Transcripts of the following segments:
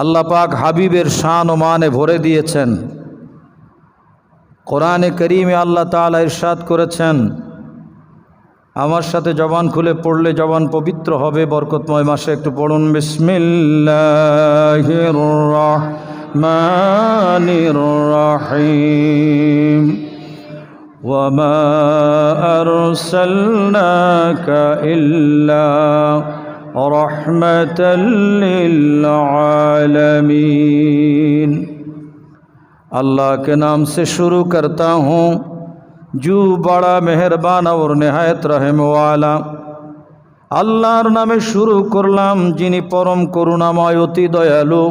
আল্লাহ পাক হাবিবের শান ও মানে ভরে দিয়েছেন। কোরআনে করিমে আল্লাহ তাআলা ইরশাদ করেছেন, আমার সাথে জবান খুলে পড়লে জবান পবিত্র হবে বরকতময় মাসে। একটু পড়ুন, বিসমিল্লাহির রাহমানির রাহিম। ওয়ামা আরসালনাকা ইল্লা রাহমাতাল লিল আলামিন। अल्लाह के नाम से शुरू करता हूँ जो बड़ा मेहरबान और नहायत रहम वाला। আল্লাহর নামে শুরু করলাম যিনি পরম করুণাময় অতি দয়ালু।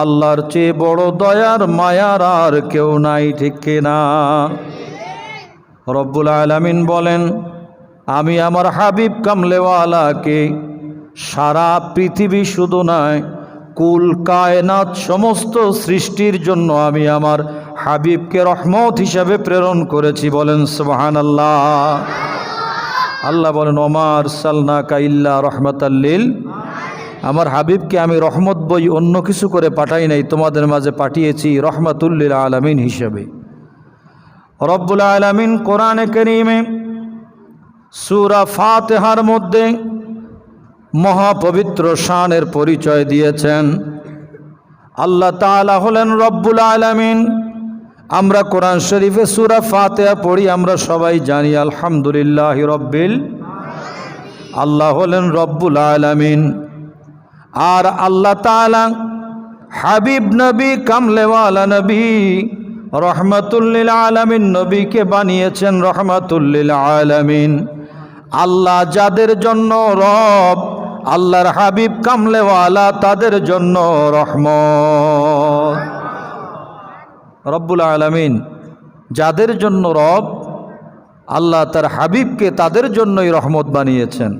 আল্লাহর চেয়ে বড় দয়ার মায়ার আর কেউ নাই, ঠিক কিনা? রব্বুল আলামিন বলেন, আমি আমার হাবিব কামলেওয়ালাকে সারা পৃথিবী শুধু নয়, কুল কায়নাত সমস্ত সৃষ্টির জন্য আমি আমার হাবিবকে রহমত হিসাবে প্রেরণ করেছি। বলেন সুবহানাল্লাহ। আল্লাহ বলেন, ওমা আরসালনাকা ইল্লা রাহমাতাল লিল। আমার হাবিবকে আমি রহমত বই অন্য কিছু করে পাঠাই নাই, তোমাদের মাঝে পাঠিয়েছি রহমাতুল লিল আলামিন হিসাবে। রব্বুল আলামিন কোরআনে কারীমে সূরা ফাতিহার মধ্যে মহাপবিত্র শানের পরিচয় দিয়েছেন। আল্লাহ তাআলা হলেন রব্বুল আলামিন। আমরা কোরআন শরীফে সূরা ফাতিহা পড়ি, আমরা সবাই জানি আলহামদুলিল্লাহি রব্বিল। আল্লাহ হলেন রব্বুল আলামিন। আর আল্লাহ তাআলা হাবিব নবী কামলেওয়ালা নবী রহমাতুল লিল আলামিন নবীকে বানিয়েছেন রহমাতুল লিল আলামিন। আল্লাহ যাদের জন্য রব, আল্লাহর হাবিব কামলেওয়ালা তাদের জন্য রহমত। রব্বুল আলামিন যাদের জন্য রব, আল্লাহ তার হাবিবকে তাদের জন্যই রহমত বানিয়েছেন।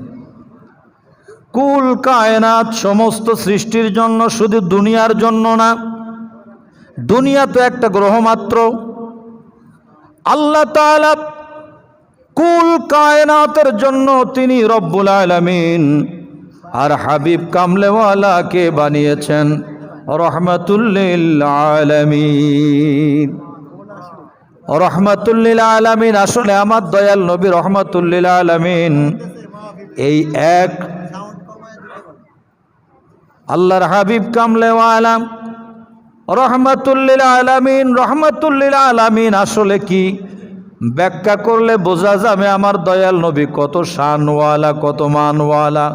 কুল কায়নাত সমস্ত সৃষ্টির জন্য, শুধু দুনিয়ার জন্য না। দুনিয়া তো একটা গ্রহ মাত্র। আল্লাহ তাআলা কুল কায়নাতের জন্য তিনি রব্বুল আলামিন। আর হাবিব কামলেওয়ালাকে বানিয়েছেন রহমাতুল লিল আলামিন। রহমাতুল লিল আলামিন আসলে আমার দয়াল নবী রহমাতুল লিল আলামিন। এই এক আল্লাহর হাবিব কামলেওয়ালা রহমাতুল লিল আলামিন। রহমাতুল লিল আলামিন আসলে কি ব্যাখ্যা করলে বোঝা যাবে আমার দয়াল নবী কত শানওয়ালা, কত মানওয়ালা।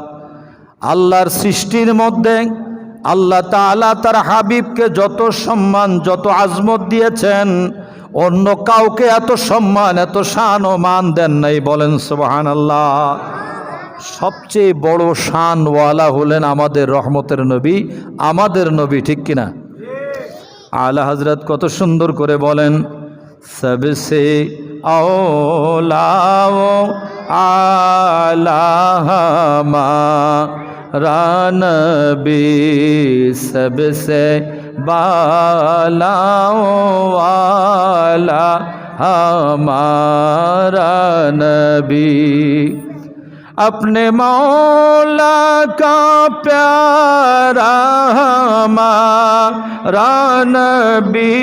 আল্লাহর সৃষ্টির মধ্যে আল্লাহ তাআলা তার হাবিবকে যত সম্মান, যত আজমত দিয়েছেন, অন্য কাউকে এত সম্মান, এত শান ও মান দেন নাই। বলেন সুবহানাল্লাহ। সবচেয়ে বড় শানওয়ালা হলেন আমাদের রহমতের নবী, আমাদের নবী, ঠিক কিনা? আলা হযরত কত সুন্দর করে বলেন, सबसे औला वो आला हमारा नबी, सबसे बाला वाला हमारा नबी। अपने मौला का प्यारा हमारा नबी,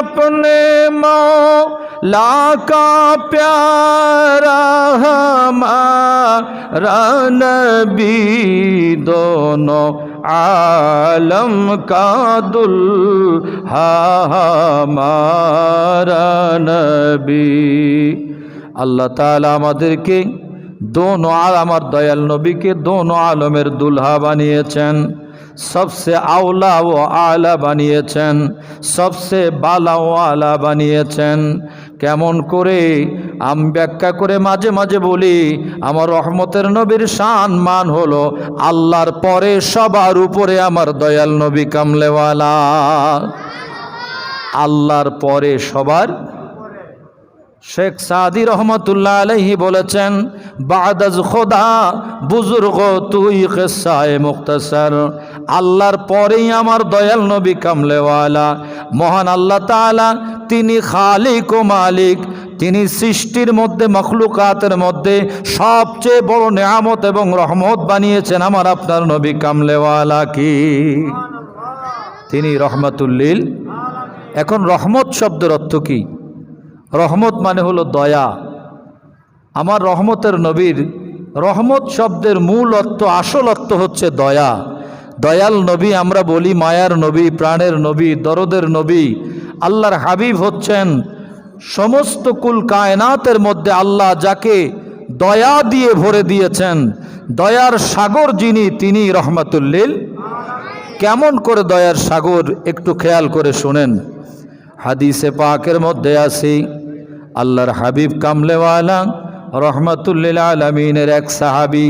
अपने मौला का प्यारा हमारा नबी, दोनों आलम का दुल्हा हमारा नबी। আল্লাহ তাআলা আমাদেরকে दोनों আমার দয়াল নবীকে दोनों आलमेर दुल्हा বানিয়েছেন। सबसे आउला ও आला বানিয়েছেন, सबसे बाला ও आला বানিয়েছেন। কেমন করে আমি ব্যাখ্যা করে মাঝে মাঝে বলি, আমার রহমতের নবীর শান মান হলো আল্লাহর পরে সবার উপরে আমার দয়াল নবী কামলেওয়ালা। আল্লাহর পরে সবার। শেখ সাদি রহমতুল্লাহ আলাইহি বলেছেন, বাদাজ খোদা বুজুর্গ তুই কিসায়ে মুখতাসার। আল্লাহর পরেই আমার দয়াল নবী কামলেওয়ালা। মহান আল্লাহ তাআলা তিনি খালিক ও মালিক। তিনি সৃষ্টির মধ্যে, মখলুকাতের মধ্যে সবচেয়ে বড় নেয়ামত এবং রহমত বানিয়েছেন আমার আপনার নবী কামলেওয়ালা। কি তিনি রহমাতুল্লিল। এখন রহমত শব্দের অর্থ কি? রহমত মানে হলো দয়া। আমার রহমতের নবীর রহমত শব্দের মূল অর্থ, আসল অর্থ হচ্ছে দয়া। দয়াল নবী আমরা বলি, মায়ার নবী, প্রাণের নবী, দরদের নবী। আল্লাহর হাবিব হচ্ছেন সমস্ত কুল কায়নাতের মধ্যে আল্লাহ যাকে দয়া দিয়ে ভরে দিয়েছেন, দয়ার সাগর যিনি, তিনি রহমাতুল্লিল। কেমন করে দয়ার সাগর একটু খেয়াল করে শোনেন। হাদিসে পাকের মধ্যে আছে আল্লাহর হাবিব কামলেওয়ালা রহমাতুল্লিল আলামিনের এক সাহাবী,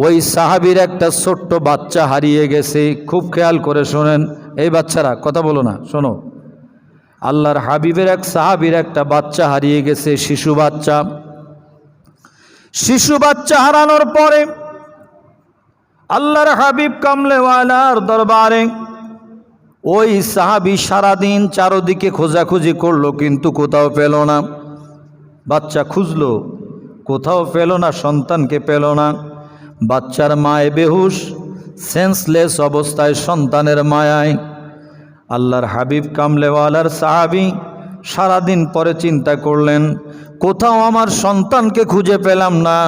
ওই সাহাবীর একটা ছোট্ট বাচ্চা হারিয়ে গেছে। খুব খেয়াল করে শোনেন, এই বাচ্চারা কথা বলো না, শোনো। আল্লাহর হাবিবের এক সাহাবীর একটা বাচ্চা হারিয়ে গেছে, শিশু বাচ্চা। শিশু বাচ্চা হারানোর পরে আল্লাহর হাবিব কামলেওয়ালার দরবারে ওই সাহাবী সারাদিন চারদিকে খোঁজাখুঁজি করলো, কিন্তু কোথাও পেল না। বাচ্চা খুঁজলো, কোথাও পেল না, সন্তানকে পেল না। বাচ্চার মায় বেহুশ, সেন্সলেস অবস্থায় সন্তানের মায়ায়। আল্লাহর হাবিব কামলেওয়ালার সাহাবী সারাদিন পরে চিন্তা করলেন, কোথাও আমার সন্তানকে খুঁজে পেলাম না।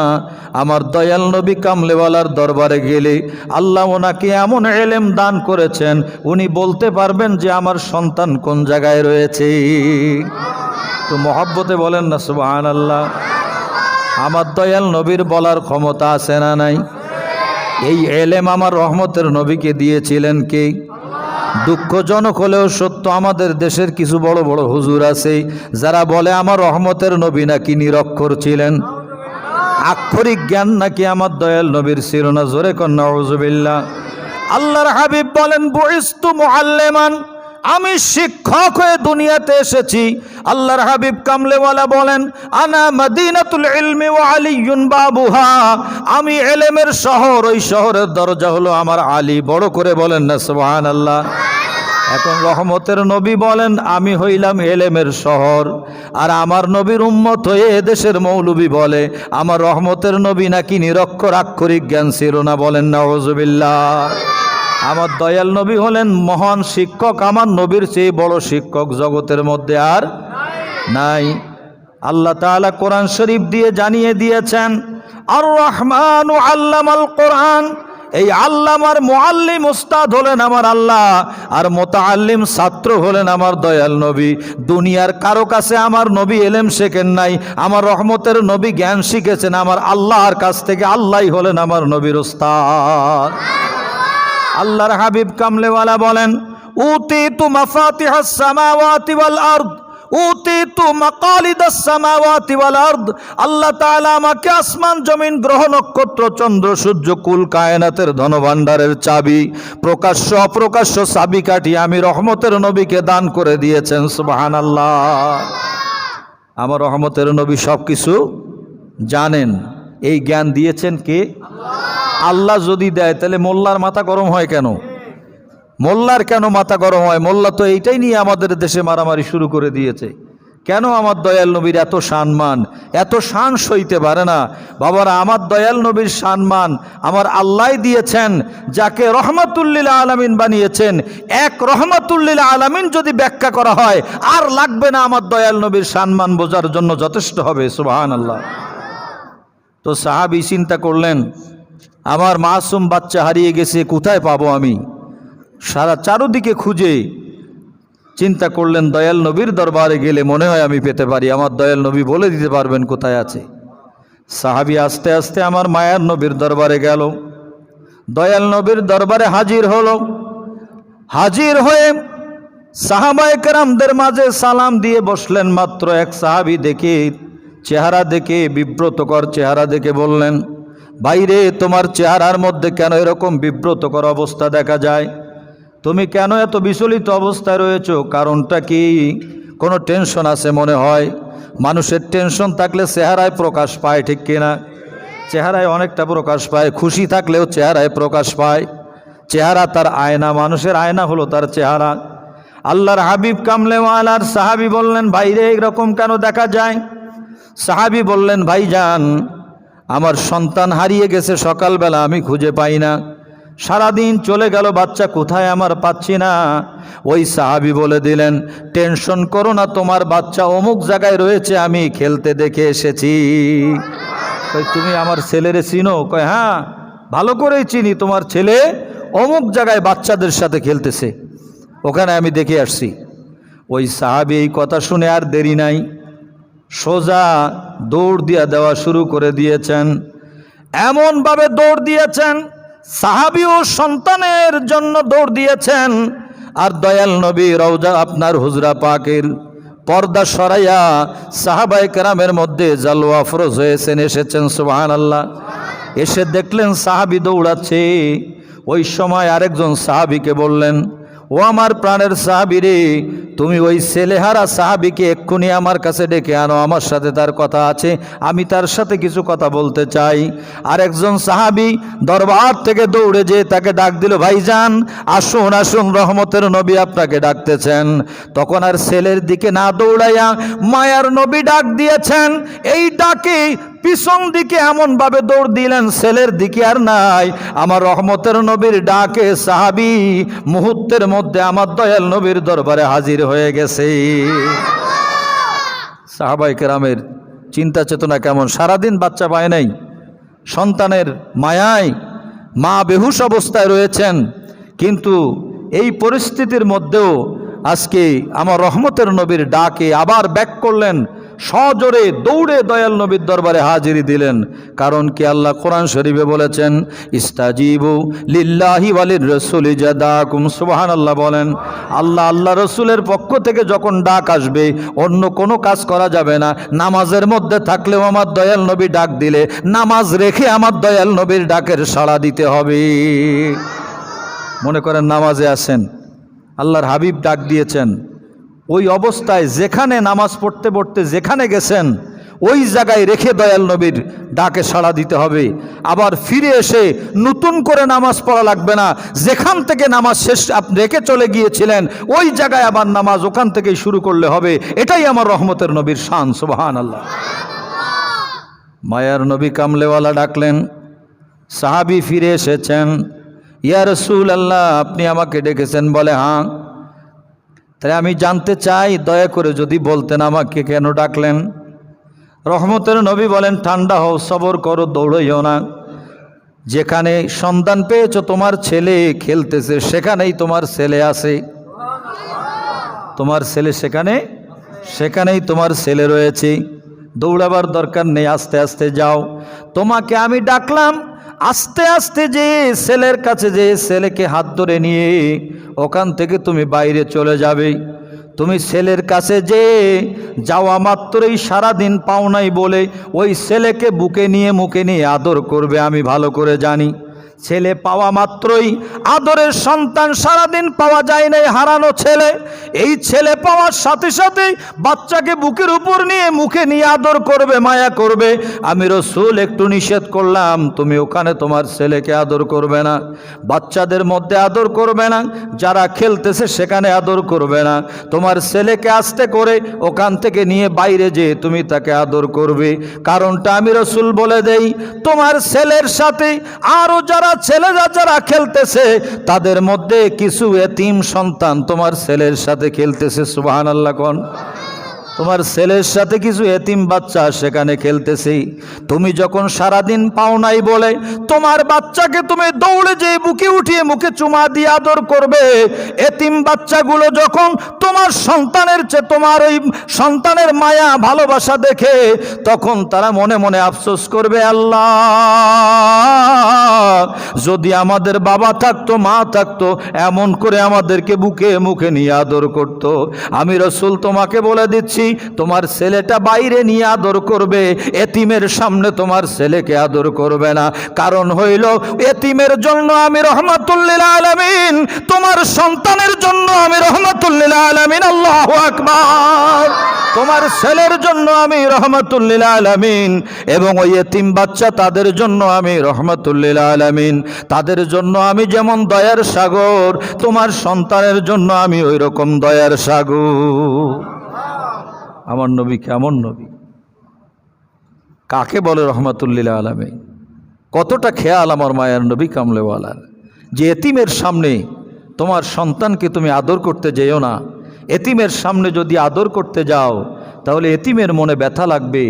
আমার দয়াল নবী কামলেওয়ালার দরবারে গেলে আল্লাহ ওনাকে এমন এলেম দান করেছেন, উনি বলতে পারবেন যে আমার সন্তান কোন জায়গায় রয়েছে। তো মহব্বতে বলেন না সুবহানাল্লাহ। আমার দয়াল নবীর বলার ক্ষমতা আছে না নাই? এই এলেম আমার রহমতের নবীকে দিয়েছিলেন কে? দুঃখজনক হলেও সত্য, আমাদের দেশের কিছু বড় বড় হুজুর আছে যারা বলে আমার রহমতের নবী নাকি নিরক্ষর ছিলেন, আক্ষরিক জ্ঞান নাকি আমার দয়াল নবীর ছিল না। জোরে কর নাউযুবিল্লাহ। আল্লাহর হাবিব বলেন, বুইস্তু মুআল্লিমান, আমি শিক্ষক হয়ে দুনিয়াতে এসেছি। আল্লাহর হাবিব কামলেওয়ালা বলেন, আনা মদিনাতুল ইলমি ওয়া আলিয়ুন বাবুহা, আমি ইলমের শহর, ওই শহরের দরজা হলো আমার আলী। বড় করে বলেন না সুবহানাল্লাহ। এখন রহমতের নবী বলেন, আমি হইলাম ইলমের শহর, আর আমার নবীর উম্মত হয়ে এদেশের মৌলবী বলে আমার রহমতের নবী নাকি নিরক্ষর, আক্ষরিক জ্ঞান ছিল না। বলেন নাউযুবিল্লাহ। আমার দয়াল নবী হলেন মহান শিক্ষক, আমার নবীর চেয়ে বড় শিক্ষক জগতের মধ্যে আর নাই। আল্লাহ তাআলা কোরআন শরীফ দিয়ে জানিয়ে দিয়েছেন, আর রহমানু আল্লামাল কোরআন। এই আল্লামার মুআল্লিম উস্তাদ হলেন আমার আল্লাহ, আর মুতাআল্লিম ছাত্র হলেন আমার দয়াল নবী। দুনিয়ার কারো কাছে আমার নবী এলেম শেখেন নাই, আমার রহমতের নবী জ্ঞান শিখেছেন আমার আল্লাহর কাছ থেকে। আল্লাহই হলেন আমার নবীর উস্তাদ। আল্লাহর হাবিব কামলেওয়ালা বলেন, উতিতু মাফাতিহাস সামাওয়াতি ওয়াল আরদ, উতিতু মাকালিদাস সামাওয়াতি ওয়াল আরদ। আল্লাহ তাআলা আমাকে আসমান জমিন গ্রহ নক্ষত্র চন্দ্র সূর্য কুল কায়নাতের ধনভাণ্ডারের চাবি, প্রকাশ্য অপ্রকাশ্য চাবিকাঠি আমি রহমতের নবীকে দান করে দিয়েছেন। সুবহানাল্লাহ। আমার রহমতের নবী সব কিছু জানেন। এই জ্ঞান দিয়েছেন কে? আল্লাহ যদি দেয় তাহলে মোল্লার মাথা গরম হয় কেন? মোল্লার কেন মাথা গরম হয়? মোল্লা তো এইটাই নিয়ে আমাদের দেশে মারামারি শুরু করে দিয়েছে। কেন আমার দয়াল নবীর এত সম্মান, এত শান সইতে পারে না? বাবারা, আমার দয়াল নবীর সম্মান আমার আল্লাহ দিয়েছেন, যাকে রহমাতুল্লিল আলামিন বানিয়েছেন। এক রহমাতুল্লিল আলামিন যদি ব্যাখ্যা করা হয় আর লাগবে না, আমার দয়াল নবীর সম্মান বোঝার জন্য যথেষ্ট হবে। সুবহানাল্লাহ। তো সাহাবী চিন্তা করলেন, আমার মাসুম বাচ্চা হারিয়ে গেছে, কোথায় পাবো আমি? সারা চারদিকে খুঁজে চিন্তা করলেন, দয়াল নবীর দরবারে গেলে মনে হয় আমি পেতে পারি, আমার দয়াল নবী বলে দিতে পারবেন কোথায় আছে। সাহাবী আস্তে আস্তে আমার মায়ার নবীর দরবারে গেল, দয়াল নবীর দরবারে হাজির হলো। হাজির হয়ে সাহাবায়ে কেরামদের মাঝে সালাম দিয়ে বসলেন। মাত্র এক সাহাবী দেখে, চেহারা দেখে, বিব্রতকর চেহারা দেখে বললেন, ভাইরে, তোমার চেহারার মধ্যে কেন এরকম বিব্রতকর অবস্থা দেখা যায়? তুমি কেন এত বিচলিত অবস্থায় রয়েছো? কারণটা কি? কোনো টেনশন আছে মনে হয়। মানুষের টেনশন থাকলে চেহারায় প্রকাশ পায়, ঠিক কিনা? চেহারায় অনেকটা প্রকাশ পায়। খুশি থাকলেও চেহারায় প্রকাশ পায়। চেহারা তার আয়না, মানুষের আয়না হলো তার চেহারা। আল্লাহর হাবিব কামলেওয়ালার সাহাবী বললেন, ভাইরে, এরকম কেন দেখা যায়? সাহাবী বললেন, ভাইজান, আমার সন্তান হারিয়ে গেছে সকালবেলা, আমি খুঁজে পাই না। সারাদিন চলে গেল, বাচ্চা কোথায় আমার পাচ্ছি না। ওই সাহাবী বলে দিলেন, টেনশন করো না, তোমার বাচ্চা অমুক জায়গায় রয়েছে, আমি খেলতে দেখে এসেছি। কই তুমি আমার ছেলেরে চিনো? কয় হ্যাঁ ভালো করেই চিনি, তোমার ছেলে অমুক জায়গায় বাচ্চাদের সাথে খেলতেছে, ওখানে আমি দেখে আসছি। ওই সাহাবী এই কথা শুনে আর দেরি নাই, সোজা দৌড় দিয়া দেওয়া শুরু করে দিয়েছেন। এমনভাবে দৌড় দিয়েছেন, সাহাবীও সন্তানের জন্য দৌড় দিয়েছেন, আর দয়াল নবী রওজা আপনার হুজরা পাকের পর্দা সরাইয়া সাহাবায়ে কেরামের মধ্যে জালওয়া ফরজ হয়েছেন, এসেছেন। সুবহানাল্লাহ। এসে দেখলেন সাহাবী দৌড়াচ্ছে। ওই সময় আরেকজন সাহাবীকে বললেন, ও আমার প্রাণের সাহাবী রে, তুমি ওই ছেলেহারা সাহাবীকে এক্ষুনি আমার কাছে ডেকে আনো, আমার সাথে তার কথা আছে, আমি তার সাথে কিছু কথা বলতে চাই। আরেকজন সাহাবী দরবার থেকে দৌড়ে যেয়ে তাকে ডাক দিল, ভাইজান আসুন আসুন, রহমতের নবী আপনাকে ডাকতেছেন। তখন আর ছেলের দিকে না দৌড়াইয়া মায়ার নবী ডাক দিয়েছেন। এই ডাকে পিছন দিকে এমনভাবে দৌড় দিলেন, ছেলের দিকে আর নাই। আমার রহমতের নবীর ডাকে সাহাবী মুহূর্তের মধ্যে আমার দয়াল নবীর দরবারে হাজির হয়ে গেছে। সাহাবায়ে কেরামের চিন্তা চেতনা কেমন! সারাদিন বাচ্চা পায় নাই, সন্তানের মায়ায় মা বেহুশ অবস্থায় রয়েছেন, কিন্তু এই পরিস্থিতির মধ্যেও আজকে আমার রহমতের নবীর ডাকে আবার ব্যাক করলেন, সজোরে দৌড়ে দয়াল নবীর দরবারে হাজিরি দিলেন। কারণ কি? আল্লাহ কোরআন শরীফে বলেছেন, ইস্তাজিবু লিল্লাহি ওয়ালির রাসূলি জাদাকুম। সুবহানাল্লাহ বলেন। আল্লাহ রসুলের পক্ষ থেকে যখন ডাক আসবে, অন্য কোনো কাজ করা যাবে না। নামাজের মধ্যে থাকলেও আমার দয়াল নবী ডাক দিলে নামাজ রেখে আমার দয়াল নবীর ডাকের সাড়া দিতে হবে। মনে করেন নামাজে আছেন, আল্লাহর হাবিব ডাক দিয়েছেন, ওই অবস্থায় যেখানে নামাজ পড়তে পড়তে যেখানে গেছেন ওই জায়গায় রেখে দয়াল নবীর ডাকে সাড়া দিতে হবে। আবার ফিরে এসে নতুন করে নামাজ পড়া লাগবে না, যেখান থেকে নামাজ শেষ আপনি রেখে চলে গিয়েছিলেন ওই জায়গায় আবার নামাজ ওখান থেকেই শুরু করলে হবে। এটাই আমার রহমতের নবীর শান। সুবহানাল্লাহ। মায়ার নবী কামলেওয়ালা ডাকলেন, সাহাবী ফিরে এসেছেন। ইয়া রাসূলুল্লাহ, আপনি আমাকে ডেকেছেন? বলে হ্যাঁ। তাই আমি জানতে চাই, দয়া করে যদি বলতেন আমাকে কেন ডাকলেন। রহমতের নবী বলেন, ঠান্ডা হও, সবর করো, দৌড়ইও না। যেখানে সন্তান পেয়েছো তোমার ছেলে খেলতেছে, সেখানেই তোমার ছেলে আছে। তোমার ছেলে সেখানেই তোমার ছেলে রয়েছে। দৌড়াবার দরকার নেই, আস্তে আস্তে যাও। তোমাকে আমি ডাকলাম, আস্তে আস্তে যে ছেলের কাছে যে ছেলেকে হাত ধরে নিয়ে ওখান থেকে তুমি বাইরে চলে যাবে। তুমি ছেলের কাছে যে যাওয়া মাত্রই সারাদিন পাও নাই বলে ওই ছেলেকে বুকে নিয়ে মুখে নিয়ে আদর করবে। আমি ভালো করে জানি, ছেলে পাওয়া মাত্রই আদরের সন্তান সারাদিন পাওয়া যায় নাই, হারানো ছেলে। এই ছেলে পাওয়ার সাথে সাথে বাচ্চাকে বুকের উপর নিয়ে মুখে নিয়ে আদর করবে, মায়া করবে। আমি রসুল একটু নিষেধ করলাম, তুমি ওখানে তোমার ছেলেকে আদর করবে না, বাচ্চাদের মধ্যে আদর করবে না, যারা খেলতেছে সেখানে আদর করবে না। তোমার ছেলেকে আস্তে করে ওখান থেকে নিয়ে বাইরে যেয়ে তুমি তাকে আদর করবে। কারণটা আমি রসুল বলে দেই, তোমার ছেলের সাথে আরও ছেলেরা যারা খেলতেছে তাদের মধ্যে কিছু এতিম সন্তান তোমার ছেলের সাথে খেলতেছে। সুবহানাল্লাহ কোন। তোমার ছেলের সাথে কিছু এতিম বাচ্চা সেখানে খেলতেছে। তুমি যখন সারাদিন পাও নাই বলে তোমার বাচ্চাকে তুমি দৌড়ে যেয়ে বুকে উঠিয়ে মুখে চুমা দিয়ে আদর করবে, এতিম বাচ্চাগুলো যখন তোমার সন্তানের চেয়ে তোমার ওই সন্তানের মায়া ভালোবাসা দেখে তখন তারা মনে মনে আফসোস করবে, আল্লাহ যদি আমাদের বাবা থাকতো, মা থাকতো, এমন করে আমাদেরকে বুকে মুখে নিয়ে আদর করতো। আমি রসুল তোমাকে বলে দিচ্ছি, তোমার ছেলেটা বাইরে নিয়ে আদর করবে, এতিমের সামনে তোমার ছেলেকে আদর করবে না। কারণ হইল এতিমের জন্য আমি রহমাতুল লিল আলামিন, তোমার সন্তানের জন্য আমি রহমাতুল লিল আলামিন। আল্লাহু আকবার। তোমার ছেলের জন্য আমি রহমাতুল লিল আলামিন, এবং ওই এতিম বাচ্চা তাদের জন্য আমি রহমাতুল লিল আলামিন। তাদের জন্য আমি যেমন দয়ার সাগর, তোমার সন্তানের জন্য আমি ওই রকম দয়ার সাগর। আমার নবী কেমন নবী, কাকে বলে রহমাতুল লিল আলামিন, কতটা খেয়াল আমার মায়ের নবী কামলেওয়ালার। যে এতিমের সামনে তোমার সন্তানকে তুমি আদর করতে যেও না। এতিমের সামনে যদি আদর করতে যাও তাহলে এতিমের মনে ব্যথা লাগবে,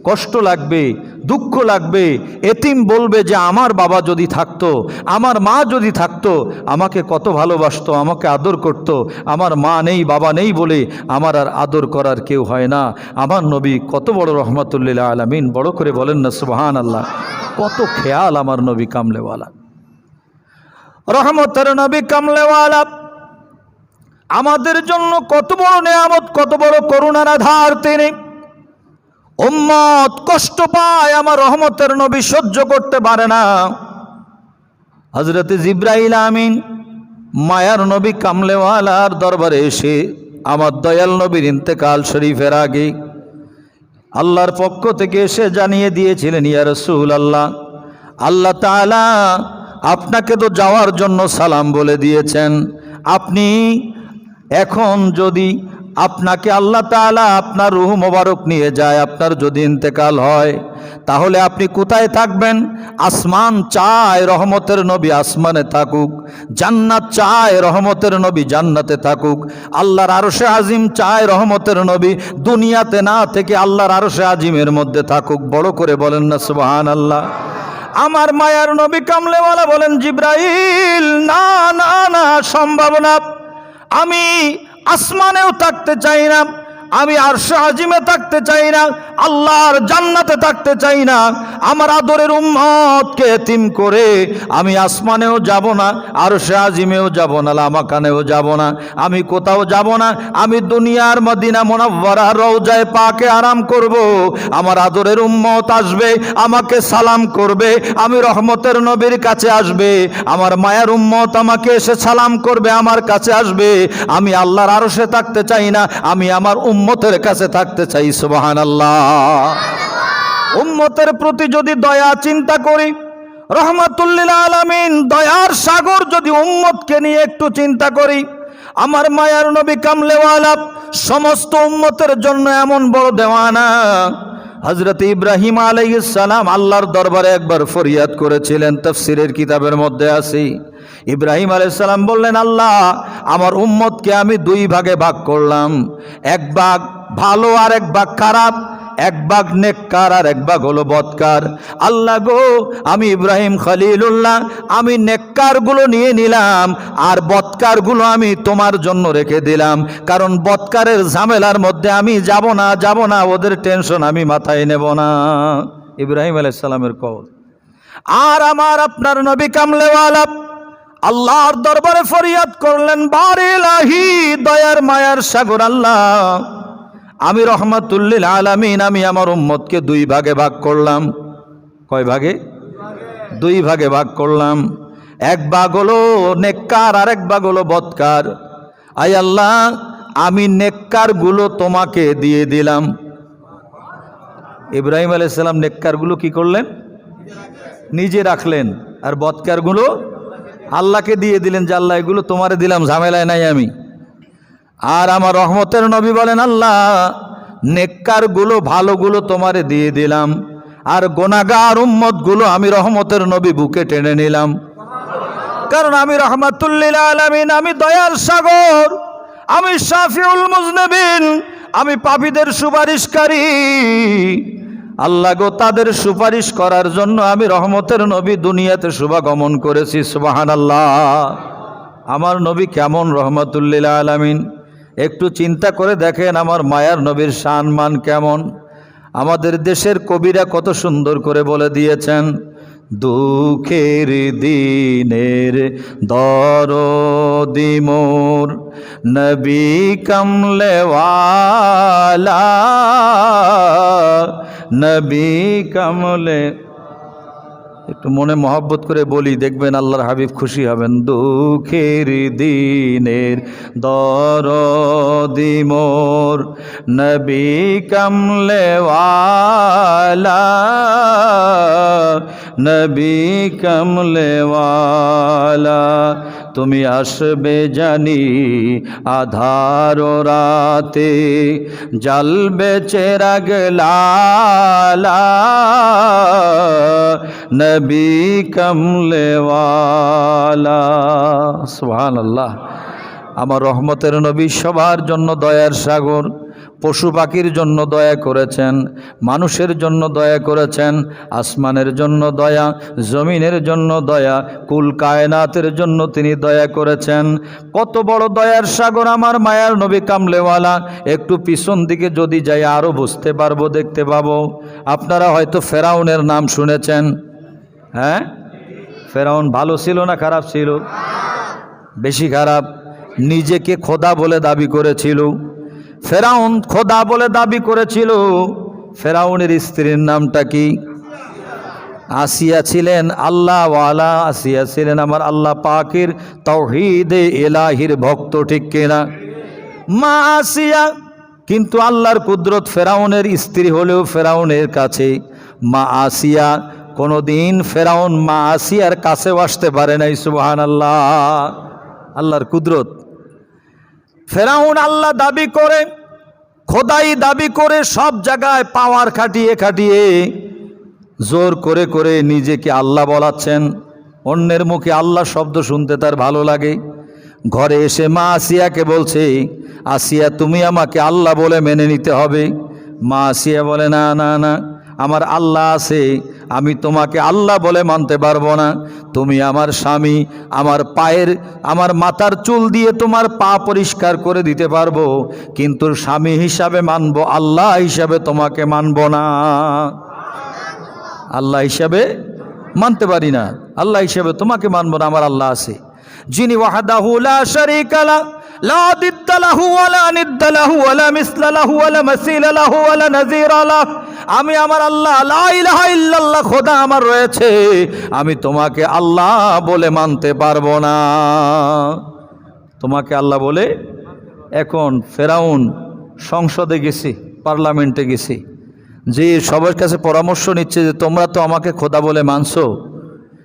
কষ্ট লাগবে, দুঃখ লাগবে। এতিম বলবে যে আমার বাবা যদি থাকতো, আমার মা যদি থাকতো, আমাকে কত ভালোবাসতো, আমাকে আদর করত। আমার মা নেই, বাবা নেই বলে আমার আর আদর করার কেউ হয় না। আমার নবী কত বড় রহমাতুল্লিল আলামিন, বড় করে বলেন না সুবহানাল্লাহ। কত খেয়াল আমার নবী কামলেওয়ালা, রহমতের নবী কামলেওয়ালা। আমাদের জন্য কত বড় নেয়ামত, কত বড় করুণার আধার তিনি। উম্মত কষ্ট পায়, আমার রহমতের নবী সহ্য করতে পারে না। হযরত জিবরাইল আমিন মায়ার নবী কামলেওয়ালার দরবারে এসে আমার দয়াল নবীর ইন্তেকাল শরীফের আগে আল্লাহর পক্ষ থেকে এসে জানিয়ে দিয়েছিলেন, ইয়া রাসূলুল্লাহ, আল্লাহ তাআলা আপনাকে তো যাওয়ার জন্য সালাম বলে দিয়েছেন। আপনি এখন যদি আপনাকে আল্লাহ তাআলা আপনার রূহ মোবারক নিয়ে যায়, আপনার যদি ইন্তেকাল হয়, তাহলে আপনি কোথায় থাকবেন? আসমান চায় রহমতের নবী আসমানে থাকুক, জান্নাত চায় রহমতের নবী জান্নাতে থাকুক, আল্লাহর আরশে আজিম চায় রহমতের নবী দুনিয়াতে না থেকে আল্লাহর আরশে আজিমের মধ্যে থাকুক। বড় করে বলেন না সুবহানাল্লাহ। আমার মায়ার নবী কামলেওয়ালা বলেন, জিবরাইল, না না না, সম্ভব না। আমি আসমানেও থাকতে চাই না, আমি আরশে আজিমে থাকতে চাই না, আল্লাহর জান্নাতে থাকতে চাই না। আমার আদরের উম্মতকে এতিম করে আমি আসমানেও যাব না, আরশে আজিমেও যাব না, লামাকানেও যাব না, আমি কোথাও যাব না। আমি দুনিয়ার মদিনা মুনাওয়ারা রওজায়ে পাকে আরাম করব। আমার আদরের উম্মত আসবে, আমাকে সালাম করবে, আমি রহমতের নবীর কাছে আসবে, আমার মায়ার উম্মত আমাকে এসে সালাম করবে, আমার কাছে আসবে। আমি আল্লাহর আরশে থাকতে চাই না, আমি আমার উম্মতের কাছে থাকতে চাই। সুবহানাল্লাহ। উম্মতের প্রতি যদি দয়া চিন্তা করি, রহমাতুল্লিল আলামিন দয়ার সাগর যদি উম্মতকে নিয়ে একটু চিন্তা করি, আমার মায়ার নবী কামলেওয়ালা সমস্ত উম্মতের জন্য এমন বড় দেওয়ানা। হযরত ইব্রাহিম আলাইহিস সালাম আল্লাহর দরবারে একবার ফরিয়াদ করেছিলেন, তাফসীরের কিতাবের মধ্যে আছে। ইব্রাহিম আলাইহিস সালাম বললেন, আল্লাহ, আমার উম্মতকে আমি দুই ভাগে ভাগ করলাম, এক ভাগ ভালো আর এক ভাগ খারাপ, এক ভাগ নেককার আর এক ভাগ হলো বদকার। আল্লাহ গো, আমি ইব্রাহিম খলিলুল্লাহ, আমি নেককারগুলো নিয়ে নিলাম আর বদকারগুলো আমি তোমার জন্য রেখে দিলাম, কারণ বদকারের ঝামেলার মধ্যে আমি যাব না, ওদের টেনশন আমি মাথায় নেব না। ইব্রাহিম আলাইহিস সালামের কওল। আর আমার আপনার নবী কামলেওয়ালা আল্লাহর দরবারে ফরিয়াদ করলেন, বারে ইলাহি, দয়ার মায়ার সাগর আল্লাহ, আমি রহমাতুল্লিল আলামিন, আমি আমার উম্মতকে দুই ভাগে ভাগ করলাম। কয় ভাগে? দুই ভাগে ভাগ করলাম। এক ভাগ হলো নেককার আর এক ভাগ হলো বদকার। আয় আল্লাহ, আমি নেককারগুলো তোমাকে দিয়ে দিলাম। ইব্রাহিম আলাইহিস সালাম নেককারগুলো কি করলেন? নিজে রাখলেন, আর বদকারগুলো আল্লাহকে দিয়ে দিলেন, যে আল্লাহ এগুলো তোমারে দিলাম, ঝামেলায় নাই আমি। আর আমার রহমতের নবী বলেন, আল্লাহ নেককারগুলো ভালোগুলো তোমারে দিয়ে দিলাম, আর গোনাগার উম্মতগুলো আমি রহমতের নবী বুকে টেনে নিলাম, কারণ আমি রহমাতুল্লিল আলামিন, আমি দয়ার সাগর, আমি শাফিউল মুজনিবিন, আমি পাপীদের সুপারিশকারী। আল্লাহ গো, তাদের সুপারিশ করার জন্য আমি রহমতের নবী দুনিয়াতে শুভাগমন করেছি। সুবহানাল্লাহ। আমার নবী কেমন রহমাতুল্লিল আলামিন, একটু চিন্তা করে দেখেন আমার মায়ার নবীর সম্মান কেমন। আমাদের দেশের কবিরা কত সুন্দর করে বলে দিয়েছেন, দুঃখের দিনের দরদি মোর নবী কামলেওয়ালা, নবী কামলে। একটু মনে মহব্বত করে বলি, দেখবেন আল্লাহর হাবিব খুশি হবেন। দুঃখের দিনের দরদি মোর নবী কামলেওয়ালা, নবী কামলেওয়ালা, তুমি আসবে জানি আধার রাতে, জ্বলবে চেরাগ লালা নবী কমলেওয়ালা। সুবহানাল্লাহ। আমার রহমতের নবী সবার জন্য দয়ার সাগর। পশু পাখির জন্য দয়া করেছেন, মানুষের জন্য দয়া করেছেন, আসমানের জন্য দয়া, জমিনের জন্য দয়া, কুল কায়নাতের জন্য তিনি দয়া করেছেন। কত বড় দয়ার সাগর আমার মায়ার নবী কামলেওয়ালা। একটু পিছন দিকে যদি যাই আরও বুঝতে পারবো, দেখতে পাবো। আপনারা হয়তো ফেরাউনের নাম শুনেছেন। হ্যাঁ, ফেরাউন ভালো ছিল না খারাপ ছিল? বেশি খারাপ। নিজেকে খোদা বলে দাবি করেছিল। ফেরাউন খোদা বলে দাবি করেছিল। ফেরাউনের স্ত্রীর নামটা কি? আসিয়া ছিলেন আল্লাহওয়ালা। আসিয়া ছিলেন আমার আল্লাহ পাকের তাওহীদে ইলাহির ভক্ত, ঠিক কিনা? মা আসিয়া কিন্তু আল্লাহর কুদরত, ফেরাউনের স্ত্রী হলেও ফেরাউনের কাছে মা আসিয়া কোনোদিন ফেরাউন মা আসিয়ার কাছেও আসতে পারে নাই। সুবহানাল্লাহ, আল্লাহর কুদরত। ফেরাউন আল্লাহ দাবি করে, খোদাই দাবি করে, সব জায়গায় পাওয়ার খাটিয়ে খাটিয়ে জোর করে করে নিজেকে আল্লাহ বলাচ্ছেন। অন্যের মুখে আল্লাহ শব্দ শুনতে তার ভালো লাগে। ঘরে এসে মা আসিয়াকে বলছে, আসিয়া তুমি আমাকে আল্লাহ বলে মেনে নিতে হবে। মা আসিয়া বলে, না না না, আমার আল্লাহ আছে, আমি তোমাকে আল্লাহ বলে মানতে পারবো না। তুমি আমার স্বামী, আমার মাথার চুল দিয়ে তোমার পা পরিষ্কার করে দিতে পারবো, কিন্তু স্বামী হিসাবে মানবো, আল্লাহ হিসাবে তোমাকে মানবো না। আল্লাহ হিসাবে মানতে পারি না, আল্লাহ হিসাবে তোমাকে মানবো না। আমার আল্লাহ আছে, যিনি ওয়াহদাহু লা শারীকা লাহু লা দিদ্দা লাহু ওয়ালা নিদ্দা লাহু ওয়ালা মিসলা লাহু ওয়ালা মাসীলা লাহু ওয়ালা নাযীরা লাহু। আমি আমার আল্লাহ, লা ইলাহা ইল্লাল্লাহ খোদা আমার রয়েছে, আমি তোমাকে আল্লাহ বলে মানতে পারবো না। তোমাকে আল্লাহ বলে। এখন ফেরাউন সংসদে গেছে, পার্লামেন্টে গেছে, যে সবার কাছে পরামর্শ নিচ্ছে যে তোমরা তো আমাকে খোদা বলে মানছো,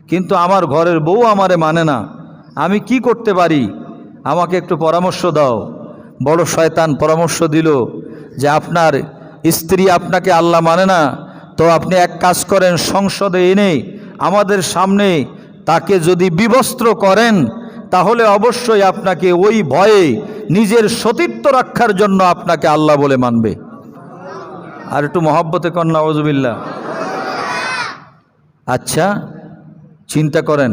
কিন্তু আমার ঘরের বউ আমারে মানে না, আমি কি করতে পারি, আমাকে একটু পরামর্শ দাও। বড় শয়তান পরামর্শ দিল যে আপনার স্ত্রী আপনাকে আল্লাহ মানে না, তো আপনি এক কাজ করেন, সংসদে এনে আমাদের সামনে তাকে যদি বিবস্ত্র করেন, তাহলে অবশ্যই আপনাকে ওই ভয়ে নিজের সতীত্ব রক্ষার জন্য আপনাকে আল্লাহ বলে মানবে। আর একটু মহব্বতে কন্যা আউযুবিল্লাহ। আচ্ছা চিন্তা করেন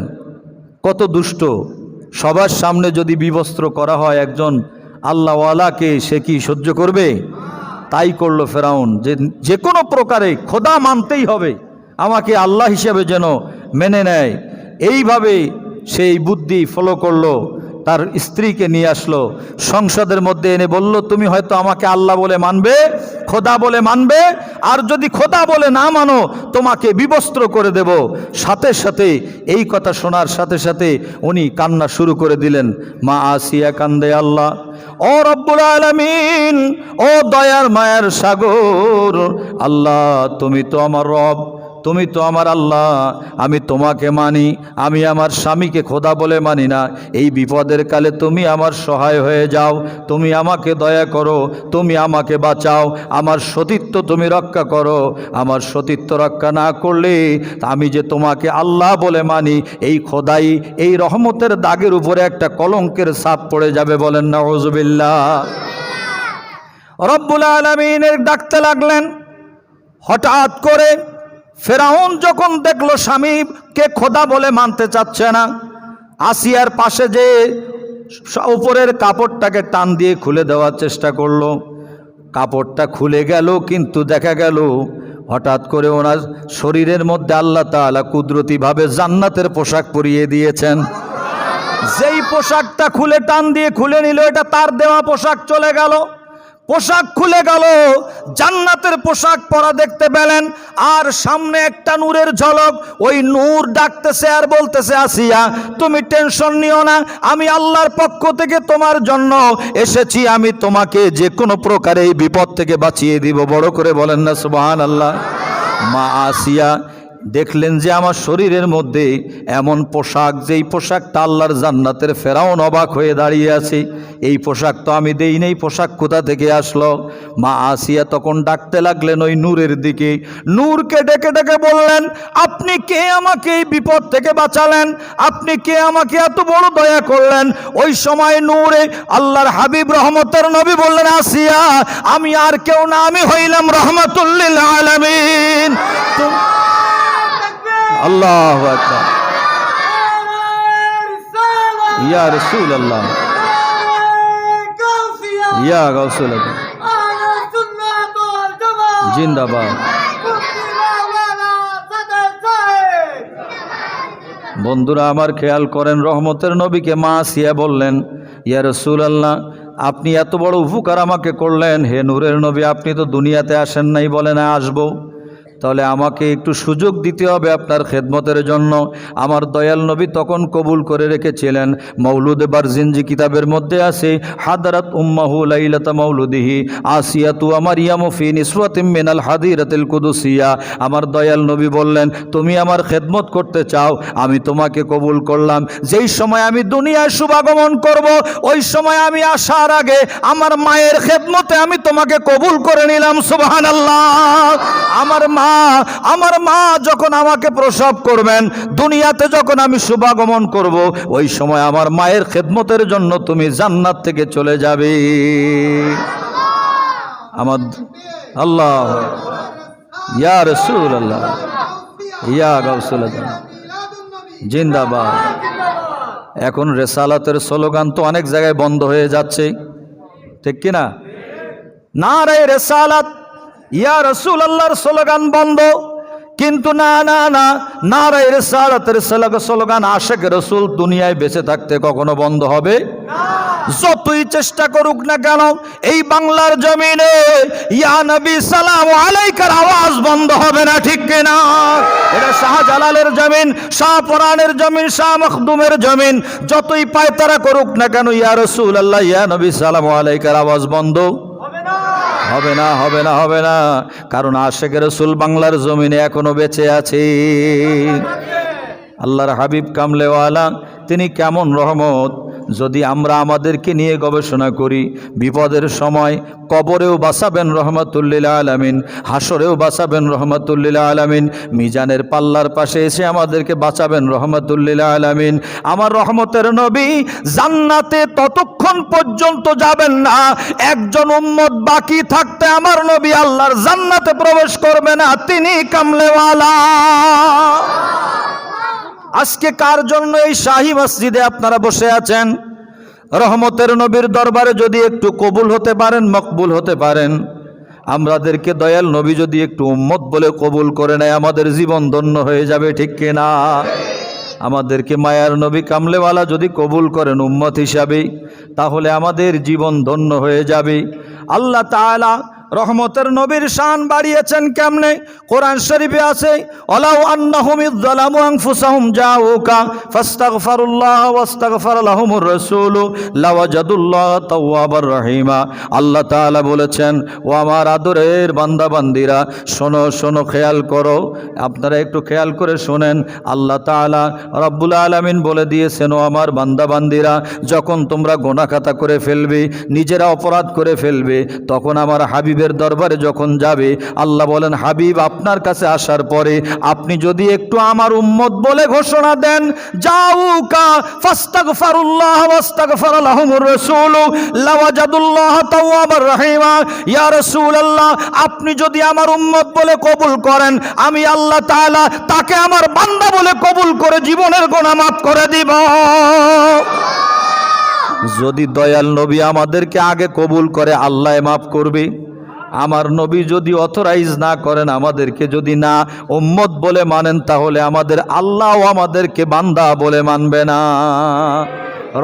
কত দুষ্ট। সবার সামনে যদি বিবস্ত্র করা হয় একজন আল্লাহওয়ালাকে, সে কি সহ্য করবে? তাই করলো ফেরাউন, যে কোনো প্রকারে খোদা মানতেই হবে, আমাকে আল্লাহ হিসেবে যেন মেনে নেয়। এইভাবে সেই বুদ্ধি ফলো করলো। তার স্ত্রীকে নিয়ে আসলো, সংসদের মধ্যে এনে বলল, তুমি হয়তো আমাকে আল্লাহ বলে মানবে, খোদা বলে মানবে, আর যদি খোদা বলে না মানো তোমাকে বিবস্ত্র করে দেব। সাথে সাথে এই কথা শোনার সাথে সাথে উনি কান্না শুরু করে দিলেন। মা আসিয়া কান্দে, আল্লাহ, ও রব্বুল আলামিন, ও দয়ার মায়ার সাগর, আল্লাহ তুমি তো আমার রব, তুমি তো আমার আল্লাহ, আমি তোমাকে মানি, আমি আমার স্বামীকে খোদা বলে মানি না। এই বিপদের কালে তুমি আমার সহায় হয়ে যাও, তুমি আমাকে দয়া করো, তুমি আমাকে বাঁচাও, আমার সতীত্ব তুমি রক্ষা করো। আমার সতীত্ব রক্ষা না করলে আমি যে তোমাকে আল্লাহ বলে মানি, এই খোদাই, এই রহমতের দাগের উপরে একটা কলঙ্কের ছাপ পড়ে যাবে। বলেন নাউযুবিল্লাহ। রব্বুল আলামিনের ডাকতে লাগলেন। হঠাৎ করে ফেরাউন যখন দেখলো স্বামীকে খোদা বলে মানতে চাচ্ছে না, আসিয়ার পাশে যে উপরের কাপড়টাকে টান দিয়ে খুলে দেওয়ার চেষ্টা করলো। কাপড়টা খুলে গেল, কিন্তু দেখা গেল হঠাৎ করে ওনার শরীরের মধ্যে আল্লাহ তাআলা কুদরতিভাবে জান্নাতের পোশাক পরিয়ে দিয়েছেন। যেই পোশাকটা খুলে টান দিয়ে খুলে নিল, এটা তার দেওয়া পোশাক চলে গেল। পোশাক খুলে গেল, জান্নাতের পোশাক পরা দেখতে পেলেন। আর সামনে একটা নূরের ঝলক, ওই নূর ডাকতেছে আর বলতেছে, আসিয়া তুমি টেনশন নিও না, আমি আল্লাহর পক্ষ থেকে তোমার জন্য এসেছি, আমি তোমাকে যে কোনো প্রকারে এই বিপদ থেকে বাঁচিয়ে দিব। বড় করে বলেন না সুবহানাল্লাহ। মা আসিয়া দেখলেন যে আমার শরীরের মধ্যে এমন পোশাক, যেই পোশাকটা আল্লাহর জান্নাতের ফেরাউন অবাক হয়ে দাঁড়িয়ে আছে, এই পোশাক তো আমি দেই নাই, পোশাক কোথা থেকে আসলো? মা আসিয়া তখন ডাকতে লাগলেন ওই নূরের দিকে, নূরকে ডেকে ডেকে বললেন, আপনি কে আমাকে এই বিপদ থেকে বাঁচালেন? আপনি কে আমাকে এত বড় দয়া করলেন? ওই সময় নূরে আল্লাহর হাবিব রহমতের নবী বললেন, আসিয়া আমি আর কেউ না, আমি হইলাম রহমাতুল লিল আলামিন। আল্লাহু আকবার। ইয়া রাসূলুল্লাহ, ইয়া গাউসুল্লাহ, জিন্দাবাদ। বন্ধুরা আমার খেয়াল করেন, রহমতের নবীকে মা আসিয়া বললেন, ইয়া রাসূলুল্লাহ, আপনি এত বড় উপকার আমাকে করলেন, হে নূরের নবী, আপনি তো দুনিয়াতে আসেন নাই, বলেন আসবো, তাহলে আমাকে একটু সুযোগ দিতে হবে আপনার খেদমতের জন্য। আমার দয়াল নবী তখন কবুল করে রেখেছিলেন, মৌলুদে বারজিনজি কিতাবের মধ্যে আছে, হাদারাত উম্মাহু লাইলাতা মাউলুদিহি আসিয়াতু মারইয়ামু ফি নিসওয়াতিম মিনাল হাদিরাতিল কুদুসিয়া। আমার দয়াল নবী বললেন, তুমি আমার খেদমত করতে চাও, আমি তোমাকে কবুল করলাম। যেই সময় আমি দুনিয়ায় শুভাগমন করব, ওই সময় আমি আসার আগে আমার মায়ের খেদমতে আমি তোমাকে কবুল করে নিলাম। সুবহানাল্লাহ। আমার মা যখন আমাকে প্রসব করবেন, দুনিয়াতে যখন আমি শুভাগমন করব, ওই সময় আমার মায়ের খেদমতের জন্য তুমি জান্নাত থেকে চলে যাবে। আমার আল্লাহ, ইয়া রাসূলুল্লাহ, ইয়া গাউসুল্লাহ, জিন্দাবাদ। এখন রেসালাতের স্লোগান তো অনেক জায়গায় বন্ধ হয়ে যাচ্ছে, ঠিক কিনা? নারে রেসালাত, ইয়া রাসূলুল্লাহর স্লোগান বন্ধ, কিন্তু না না না, নারে রিসালাতের স্লোগান আশিক রাসূল দুনিয়ায় বেঁচে থাকতে কখনো বন্ধ হবে না। যতই চেষ্টা করুক না কেন, এই বাংলার জমিনে ইয়া নবী সালাম আলাইকার আওয়াজ বন্ধ হবে না, ঠিক কিনা? এটা শাহজালালের জমিন, শাহপরানের জমিন, শাহ মখদুমের জমিন, যতই পায়তারা করুক না কেন, ইয়া রাসূলুল্লাহ, ইয়া নবী সালাম আলাইকার আওয়াজ বন্ধ হবে না, হবে না, হবে না। কারণ আশিক রাসূল বাংলার জমিনে এখনো বেঁচে আছে। আল্লাহর হাবিব কামলেওয়ালা, তিনি কেমন রহমত! যদি আমরা আমাদেরকে নিয়ে গবেষণা করি, বিপদের সময় কবরেও বাঁচাবেন রহমাতুল লিল আলামিন, হাসরেও বাঁচাবেন রহমাতুল লিল আলামিন, মিজানের পাল্লার পাশে এসে আমাদেরকে বাঁচাবেন রহমাতুল লিল আলামিন। আমার রহমতের নবী জান্নাতে ততক্ষণ পর্যন্ত যাবেন না, একজন উম্মত বাকি থাকতে আমার নবী আল্লাহর জান্নাতে প্রবেশ করবে না, তিনি কামলেওয়ালা। আজকে কার জন্য এই শাহী মসজিদে আপনারা বসে আছেন? রহমতের নবীর দরবারে যদি একটু কবুল হতে পারেন, মকবুল হতে পারেন, আমাদেরকে দয়াল নবী যদি একটু উম্মত বলে কবুল করে নেয়, আমাদের জীবন ধন্য হয়ে যাবে, ঠিক কিনা? আমাদেরকে মায়ার নবী কামলেওয়ালা যদি কবুল করেন উম্মত হিসাবে, তাহলে আমাদের জীবন ধন্য হয়ে যাবে। আল্লাহ তাআলা রহমতের নবীর শান বাড়িয়েছেন কেমনে? কোরআন শরীফে আছে, ওয়ালাউ আন্নাহুম ইযলামু আনফুসাহুম জাউকা ফাস্তাগফিরুল্লাহ ওয়াস্তাগফার লাহুমুর রাসূল লাওয়াজাদুল্লাহ তাওয়াবার রহিমা। আল্লাহ তাআলা বলেছেন, ও আমার আদরের বান্দা বান্দিরা, শোনো শোনো, খেয়াল করো, আপনারা একটু খেয়াল করে শোনেন। আল্লাহ তাআলা রব্বুল আলামিন বলে দিয়েছেন, ও আমার বান্দা বান্দিরা, যখন তোমরা গুনাহ খাতা করে ফেলবে, নিজেরা অপরাধ করে ফেলবে, তখন আমার হাবিব দরবারে যখন যাবে, আল্লাহ বলেন, হাবিব আপনার কাছে আসার পরে আপনি যদি একটু আমার উম্মত বলে ঘোষণা দেন, জাউকা ফাস্তাগফিরুল্লাহ ওয়াস্তাগফার লাহুমুর রাসূল লাওয়াজাদুল্লাহ তাওয়াবার রহিমা। ইয়া রাসূলুল্লাহ, আপনি যদি আমার উম্মত বলে কবুল করেন, আমি আল্লাহ তাআলা তাকে আমার বান্দা বলে কবুল করে জীবনের গুনাহ মাফ করে দিব। যদি দয়াল নবী আমাদেরকে আগে কবুল করে, আল্লাহ মাফ করবে। আমার নবী যদি অথরাইজ না করেন, আমাদেরকে যদি না উম্মত বলে মানেন, তাহলে আমাদের আল্লাহ আমাদেরকে বান্দা বলে মানবে না।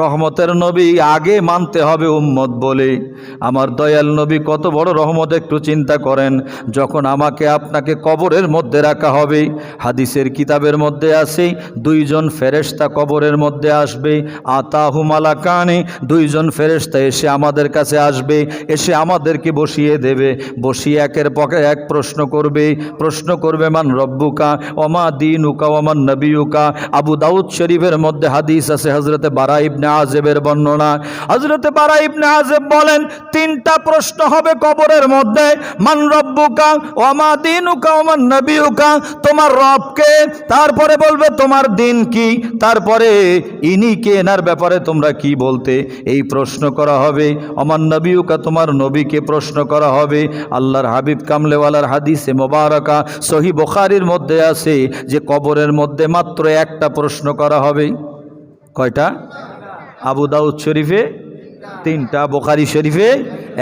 রহমতের নবী আগে মানতে হবে উম্মত বলে। আমার দয়াল নবী কত বড় রহমত একটু চিন্তা করেন। যখন আমাকে আপনাকে কবরের মধ্যে রাখা হবে, হাদিসের কিতাবের মধ্যে আছে দুইজন ফেরেশতা কবরের মধ্যে আসবে। আতাহু মালাকানে, দুইজন ফেরেশতা এসে আমাদের কাছে আসবে, এসে আমাদেরকে বসিয়ে দেবে। বসিয়ে একের পকে এক প্রশ্ন করবে মান রব্বুকা ওমা দীনুকা ওমান নবিয়ুকা। আবু দাউদ শরীফের মধ্যে হাদিস আছে, হযরতে বারা ইবনে আযিবের বর্ণনা। হযরতে বারা ইবনে আযিব বলেন তিনটা প্রশ্ন হবে কবরের মধ্যে। মান রব্বুকা ওমা দীনুকা ওমান নবিয়ুকা, তোমার রব কে? তারপরে বলবে তোমার দিন কি? তারপরে ইনি কে, এনার ব্যাপারে তোমরা কি বলতে? এই প্রশ্ন করা হবে। ওমান নবিয়ুকা, তোমার নবীকে প্রশ্ন করা হবে। আল্লাহর হাবিব কামলেওয়ালার হাদিসে মোবারকা সহিহ বুখারীর মধ্যে আছে যে কবরের মধ্যে মাত্র একটা প্রশ্ন করা হবে। কয়টা? আবু দাউদ শরীফে তিনটা, বুখারী শরীফে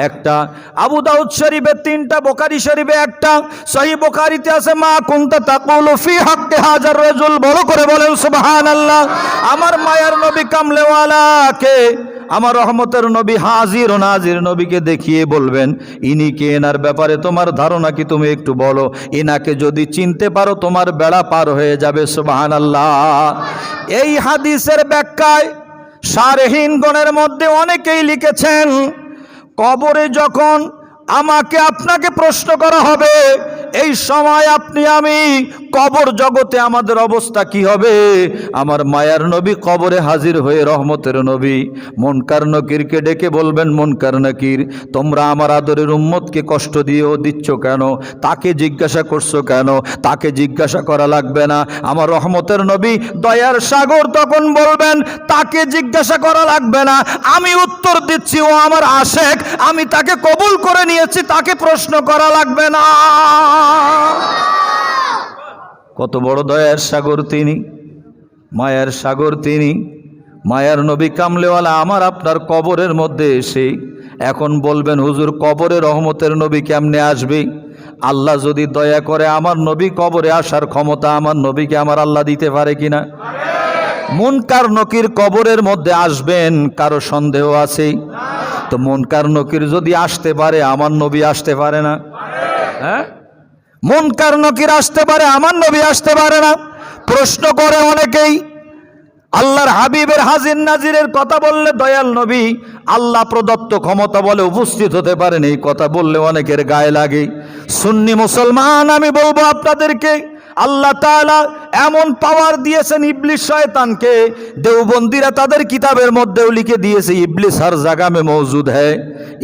একটা। আবু দাউদ শরীফে তিনটা, বুখারী শরীফে একটা। সহিহ বুখারীতে আছে মা কুনতা তাকুলু ফি হাক্কি হাজার রাজুল, বড় করে বলেন সুবহানাল্লাহ। আমার মায়ার নবী কামলেওয়ালাকে, আমার রহমতের নবী হাজির ও নাজির নবীকে দেখিয়ে বলবেন ইনি কে, এনার ব্যাপারে তোমার ধারণা কি, তুমি একটু বলো। এনাকে যদি চিনতে পারো তোমার বেড়া পার হয়ে যাবে। সুবহানাল্লাহ। এই হাদিসের ব্যাখ্যায় শারহিনগণের মধ্যে অনেকেই লিখেছেন কবরে যখন আমাকে আপনাকে প্রশ্ন করা হবে, এই সময় আপনি আমি কবর জগতে আমাদের অবস্থা কি হবে? আমার মায়ার নবী কবরে হাজির হয়ে রহমতের নবী মুনকার নকিরকে ডেকে বলবেন মুনকার নকির, তোমরা আমার আদরের উম্মতকে কষ্ট দিচ্ছ কেন? তাকে জিজ্ঞাসা করছো কেন? তাকে জিজ্ঞাসা করা লাগবে না। আমার রহমতের নবী দয়ার সাগর তখন বলবেন তাকে জিজ্ঞাসা করা লাগবে না, আমি উত্তর দিচ্ছি, ও আমার আশেক, আমি তাকে কবুল করে নিয়েছি, তাকে প্রশ্ন করা লাগবে না। কত বড় দয়ার সাগর তিনি, মায়ার সাগর তিনি। মায়ার নবী কামলেওয়ালা আমার আপনার কবরের মধ্যে এসে এখন বলবেন হুজুর কবরে রহমতের নবী কেমনে আসবে? আল্লাহ যদি দয়া করে আমার নবী কবরে আসার ক্ষমতা আমার নবীকে আমার আল্লাহ দিতে পারে কিনা? মুনকার নকির কবরের মধ্যে আসবেন, কারো সন্দেহ আছে? তো মুনকার নকির যদি আসতে পারে আমার নবী আসতে পারে না? হ্যাঁ, মুনকার নকির আসতে পারে, আমার নবী আসতে পারে না। প্রশ্ন করে অনেকেই আল্লাহর হাবিবের হাজির নাজিরের কথা বললে দয়াল নবী আল্লাহ প্রদত্ত ক্ষমতা বলে উপস্থিত হতে পারেন, এই কথা বললে অনেকের গায়ে লাগে। সুন্নি মুসলমান আমি বলবো আপনাদেরকে, আল্লাহ তাআলা এমন পাওয়ার দিয়েছেন ইবলিস শয়তানকে, দেওবন্দিরা তাদের কিতাবের মধ্যেও লিখে দিয়েছে ইবলিস হর জায়গা মে মৌজুদ হ্যায়,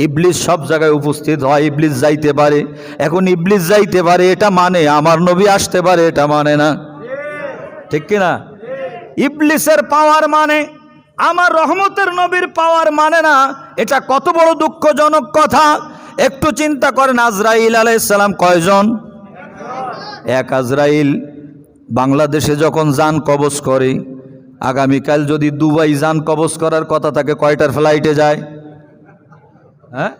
ইবলিস সব জায়গায় উপস্থিত হয়, ইবলিস যাইতে পারে। এখন ইবলিস যাইতে পারে এটা মানে আমার নবী আসতে পারে এটা মানে না, ঠিক কিনা? ইবলিসের পাওয়ার মানে আমার রহমতের নবীর পাওয়ার মানে না, এটা কত বড় দুঃখজনক কথা। একটু চিন্তা করেন, আজরাইল আলাইহিস সালাম কয়জন? এক। আজরাইল বাংলাদেশে যখন যান কবজ করে, আগামীকাল যদি দুবাই যান কবজ করার কথা থাকে কয়টার ফ্লাইটে যায়? হ্যাঁ,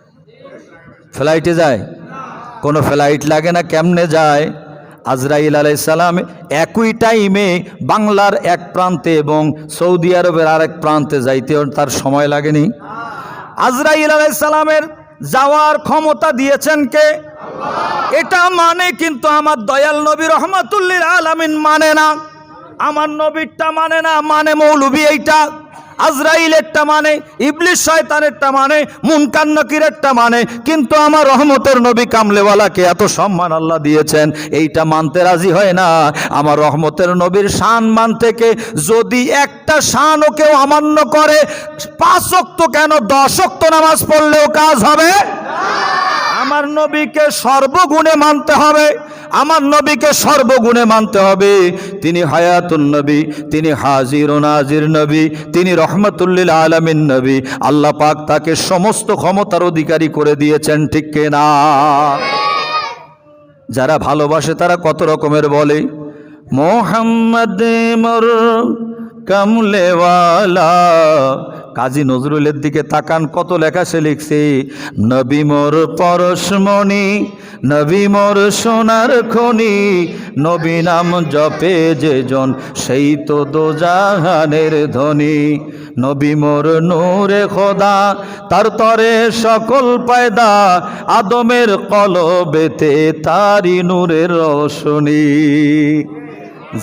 ফ্লাইটে যায়? কোনো ফ্লাইট লাগে না, কেমনে যায়? আজরাইল আলাইহিস সালাম একই টাইমে বাংলার এক প্রান্তে এবং সৌদি আরবের আরেক প্রান্তে যাইতে তার সময় লাগেনি। আজরাইল আলাইহিস সালামের যাওয়ার ক্ষমতা দিয়েছেন কে? এটা মানে কিন্তু আমার দয়াল নবী রহমাতুল লিল আলামিন মানে না, আমার নবীরটা মানে না, মানে মৌলবী এইটা। আজরাইলেরটা মানে, ইবলিস শয়তানেরটা মানে, মুনকার নকিরেরটা মানে, কিন্তু আমার রহমতের নবী কামলেওয়ালাকে এত সম্মান আল্লাহ দিয়েছেন এইটা মানতে রাজি হয় না। আমার রহমতের নবীর শান মান থেকে যদি একটা শানও কেউ অমান্য করে, 5 ওয়াক্ত কেন 10 ওয়াক্ত নামাজ পড়লেও কাজ হবে না। আমার নবীকে সর্বগুণে মানতে হবে, আমার নবীকে সর্বগুণে মানতে হবে। তিনি হায়াতুন নবী, তিনি হাজির ও নাজির নবী, তিনি রহমাতুল লিল আলামিন নবী। আল্লাহ পাক তাকে সমস্ত ক্ষমতার অধিকারী করে দিয়েছেন, ঠিক কিনা? যারা ভালোবাসে তারা কত রকমের বলে, মোহাম্মদ মোর কামলেওয়ালা। কাজী নজরুলের দিকে তাকান, কত লেখা সে লিখছে, নবী মোর পরশমণি, নবী মোর সোনার খনি, নবী নাম জপে যে জন সেই তো দোজাহানের ধনী। নবী মোর নূরে খোদা, তার তরে সকল পায়দা, আদমের কলবেতে তারি নূরের রোশনী।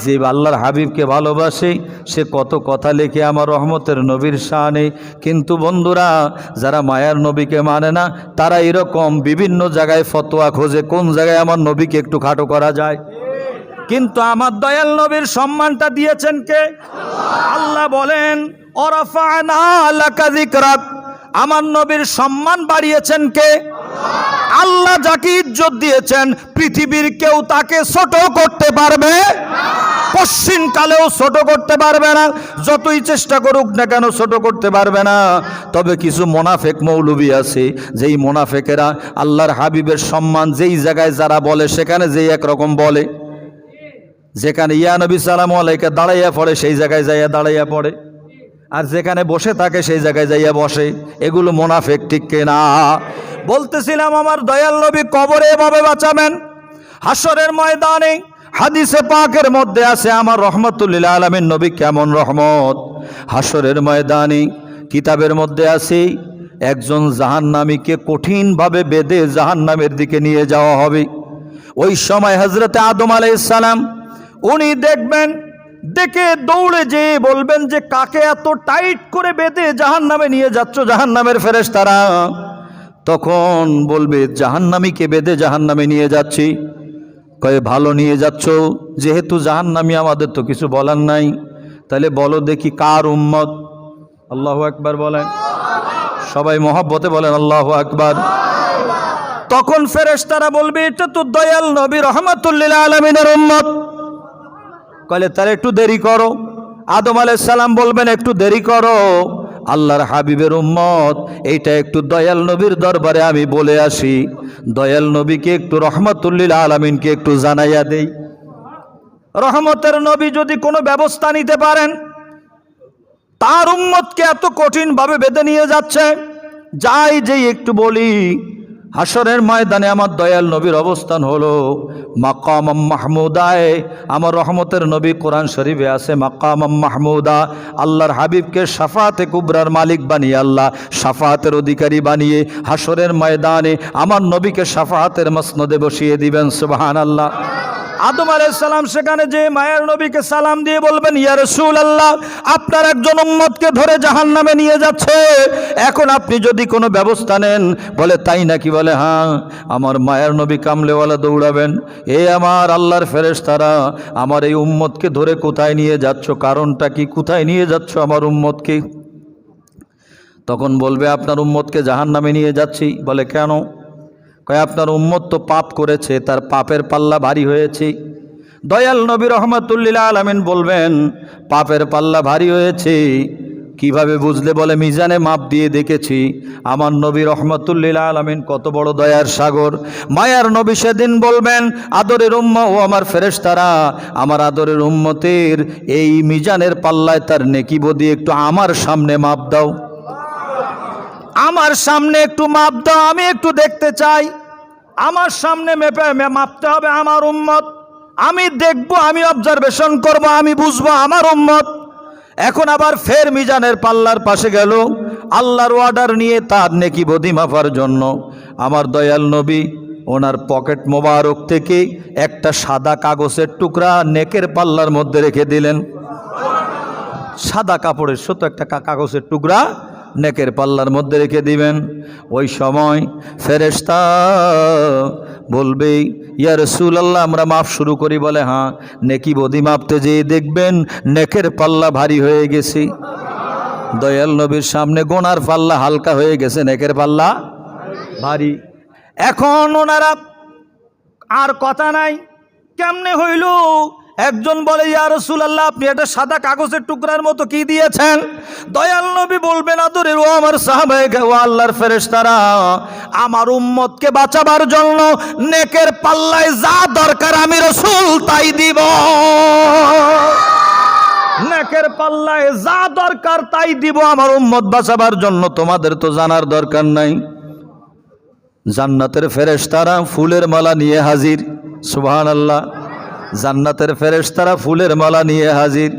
যে আল্লাহর হাবিবকে ভালোবাসে সে কত কথা লিখে আমার রহমতের নবীর শানে। কিন্তু বন্ধুরা, যারা মায়ার নবীকে মানে না তারা এরকম বিভিন্ন জায়গায় ফতোয়া খোঁজে কোন জায়গায় আমার নবীকে একটু খাটো করা যায়। কিন্তু আমার দয়াল নবীর সম্মানটা দিয়েছেন কে? আল্লাহ বলেন ওয়ারাফা'না লাকা যিকরাক, আমার নবীর সম্মান বাড়িয়েছেন কে? আল্লাহ যাকে ইজ্জত দিয়েছেন পৃথিবীর কেউ তাকে ছোট করতে পারবে পশ্চিম কালেও ছোট করতে পারবে না, যতই চেষ্টা করুক না কেন ছোট করতে পারবে না। তবে কিছু মোনাফেক মৌলবী আছে, যেই মোনাফেকেরা আল্লাহর হাবিবের সম্মান যেই জায়গায় যারা বলে সেখানে যেই একরকম বলে, যেখানে ইয়া নবী সালামু আলাইকা দাঁড়াইয়া পড়ে সেই জায়গায় যাইয়া দাঁড়াইয়া পড়ে, আর যেখানে বসে থাকে সেই জায়গায় যাইয়া বসে। এগুলো মোনাফেক, ঠিক কিনা? বলতেছিলাম আমার দয়াল নবী কবরে এভাবে বাঁচাবেন, হাসরের ময়দানে হাদিসে পাকের মধ্যে আছে আমার রহমতুল লিল আলামিন নবী কেমন রহমত। হাসরের ময়দানে কিতাবের মধ্যে আছে একজন জাহান্নামীকে কঠিনভাবে বেঁধে জাহান্নামের দিকে নিয়ে যাওয়া হবে। ওই সময় হযরতে আদম আলাইহিস সালাম উনি দেখবেন, দেখে দৌড়ে যেয়ে বলবেন যে কাকে এত টাইট করে বেঁধে জাহান্নামে নিয়ে যাচ্ছ জাহান্নামের ফেরেশতারা? তখন বলবে জাহান্নামীকে বেঁধে জাহান্নামে নিয়ে যাচ্ছি। কয়ে ভালো নিয়ে যাচ্ছ, যেহেতু জাহান্নামী আমাদের তো কিছু বলার নাই, তাহলে বলো দেখি কার উম্মত? আল্লাহু আকবার বলেন, সবাই মহব্বতে বলেন আল্লাহু আকবার। তখন ফেরেশতারা বলবে এটা তো দয়াল নবী রহমাতুল লিল আলামিনের উম্মত। কইলে তাহলে একটু দেরি করো। আদম আলাইহিস সালাম বলবেন একটু দেরি করো, আল্লাহর হাবিবের উম্মত, এইটা একটু দয়াল নবীর দরবারে আমি বলে আসি, দয়াল নবীকে একটু রহমাতুল লিল আলামিনকে একটু জানাইয়া দেই। রহমতের নবী যদি কোনো ব্যবস্থা নিতে পারেন, তার উম্মতকে এত কঠিনভাবে বেঁধে নিয়ে যাচ্ছে, যাই যেই একটু বলি হাসরের ময়দানে আমার দয়াল নবীর অবস্থান হলো মাকাম মাহমুদায়। আমার রহমতের নবী কোরআন শরীফে আছে মাকাম মাহমুদা, আল্লাহর হাবিবকে শাফাতে কুবরার মালিক বানিয়ে, আল্লাহ শাফাতের অধিকারী বানিয়ে হাসরের ময়দানে আমার নবীকে শাফাতের মসনদে বসিয়ে দিবেন। সুবহানাল্লাহ। আদম আলাইহিস সালাম সেখানে যে মায়ের নবীকে সালাম দিয়ে বলবেন ইয়া রাসূলুল্লাহ, আপনার একজন উম্মতকে ধরে জাহান্নামে নিয়ে যাচ্ছে, এখন আপনি যদি কোনো ব্যবস্থা নেন। বলে তাই নাকি? বলে হ্যাঁ। আমার মায়ের নবী কামলেওয়ালা দৌড়াবেন, এ আমার আল্লাহর ফেরেশতারা, আমার এই উম্মতকে ধরে কোথায় নিয়ে যাচ্ছ? কারণটা কি? কোথায় নিয়ে যাচ্ছ আমার উম্মতকে? তখন বলবে আপনার উম্মতকে জাহান্নামে নিয়ে যাচ্ছি। বলে কেন? কয় আপনার উম্মত তো পাপ করেছে, তার পাপের পাল্লা ভারী হয়েছে। দয়াল নবী রহমাতুল লিল আলামিন বলবেন পাপের পাল্লা ভারী হয়েছে কিভাবে বুঝলে? বলে মিজানে মাপ দিয়ে দেখেছি। আমার নবী রহমাতুল লিল আলামিন কত বড় দয়ার সাগর। মায়ার নবী সেদিন বলবেন আদরের উম্মত ও আমার ফেরেশতারা, আমার আদরের উম্মতের এই মিজানের পাল্লায় তার নেকি বদি একটু আমার সামনে মাপ দাও, আমার সামনে একটু মাপ দাও, আমি একটু দেখতে চাই। আমার সামনে মেপে মাপতে হবে আমার উম্মত, আমি দেখব, আমি অবজারভেশন করব, আমি বুঝবো আমার উম্মত। এখন আবার ফের মিজানের পাল্লার পাশে গেল আল্লাহর অর্ডার নিয়ে তার নেকি বদি মাপার জন্য। আমার দয়াল নবী ওনার পকেট মোবারক থেকে একটা সাদা কাগজের টুকরা নেকের পাল্লার মধ্যে রেখে দিলেন। সাদা কাপড়ের ছোট একটা কাগজের টুকরা নেকের পাল্লার মধ্যে রেখে দিবেন। ওই সময় ফেরেশতা বলবে ইয়া রাসূলুল্লাহ আমরা মাপ শুরু করি। বলে হ্যাঁ। নেকি বদি মাপতে যেয়ে দেখবেন নেকের পাল্লা ভারী হয়ে গেছে। দয়াল নবীর সামনে গোনার পাল্লা হালকা হয়ে গেছে, নেকের পাল্লা ভারী। এখন ওনারা আর কথা নাই, কেমনে হইল? একজন বলে ইয়া রাসূলুল্লাহ আপনি এটা সাদা কাগজের টুকরার মতো কি দিয়েছেন? দয়াল নবী বলবেন আদরের ও আমার সাহাবায়ে ও আল্লাহর ফেরেশতারা, আমার উম্মতকে বাঁচাবার জন্য নেকের পাল্লায় যা দরকার আমি রাসূল তাই দিব। নেকের পাল্লায় যা দরকার তাই দিব আমার উম্মত বাঁচাবার জন্য, তোমাদের তো জানার দরকার নাই। জান্নাতের ফেরেশতারা ফুলের মালা নিয়ে হাজির। সুবহানাল্লাহ। জান্নাতের ফেরেশতারা ফুলের মালা নিয়ে হাজির।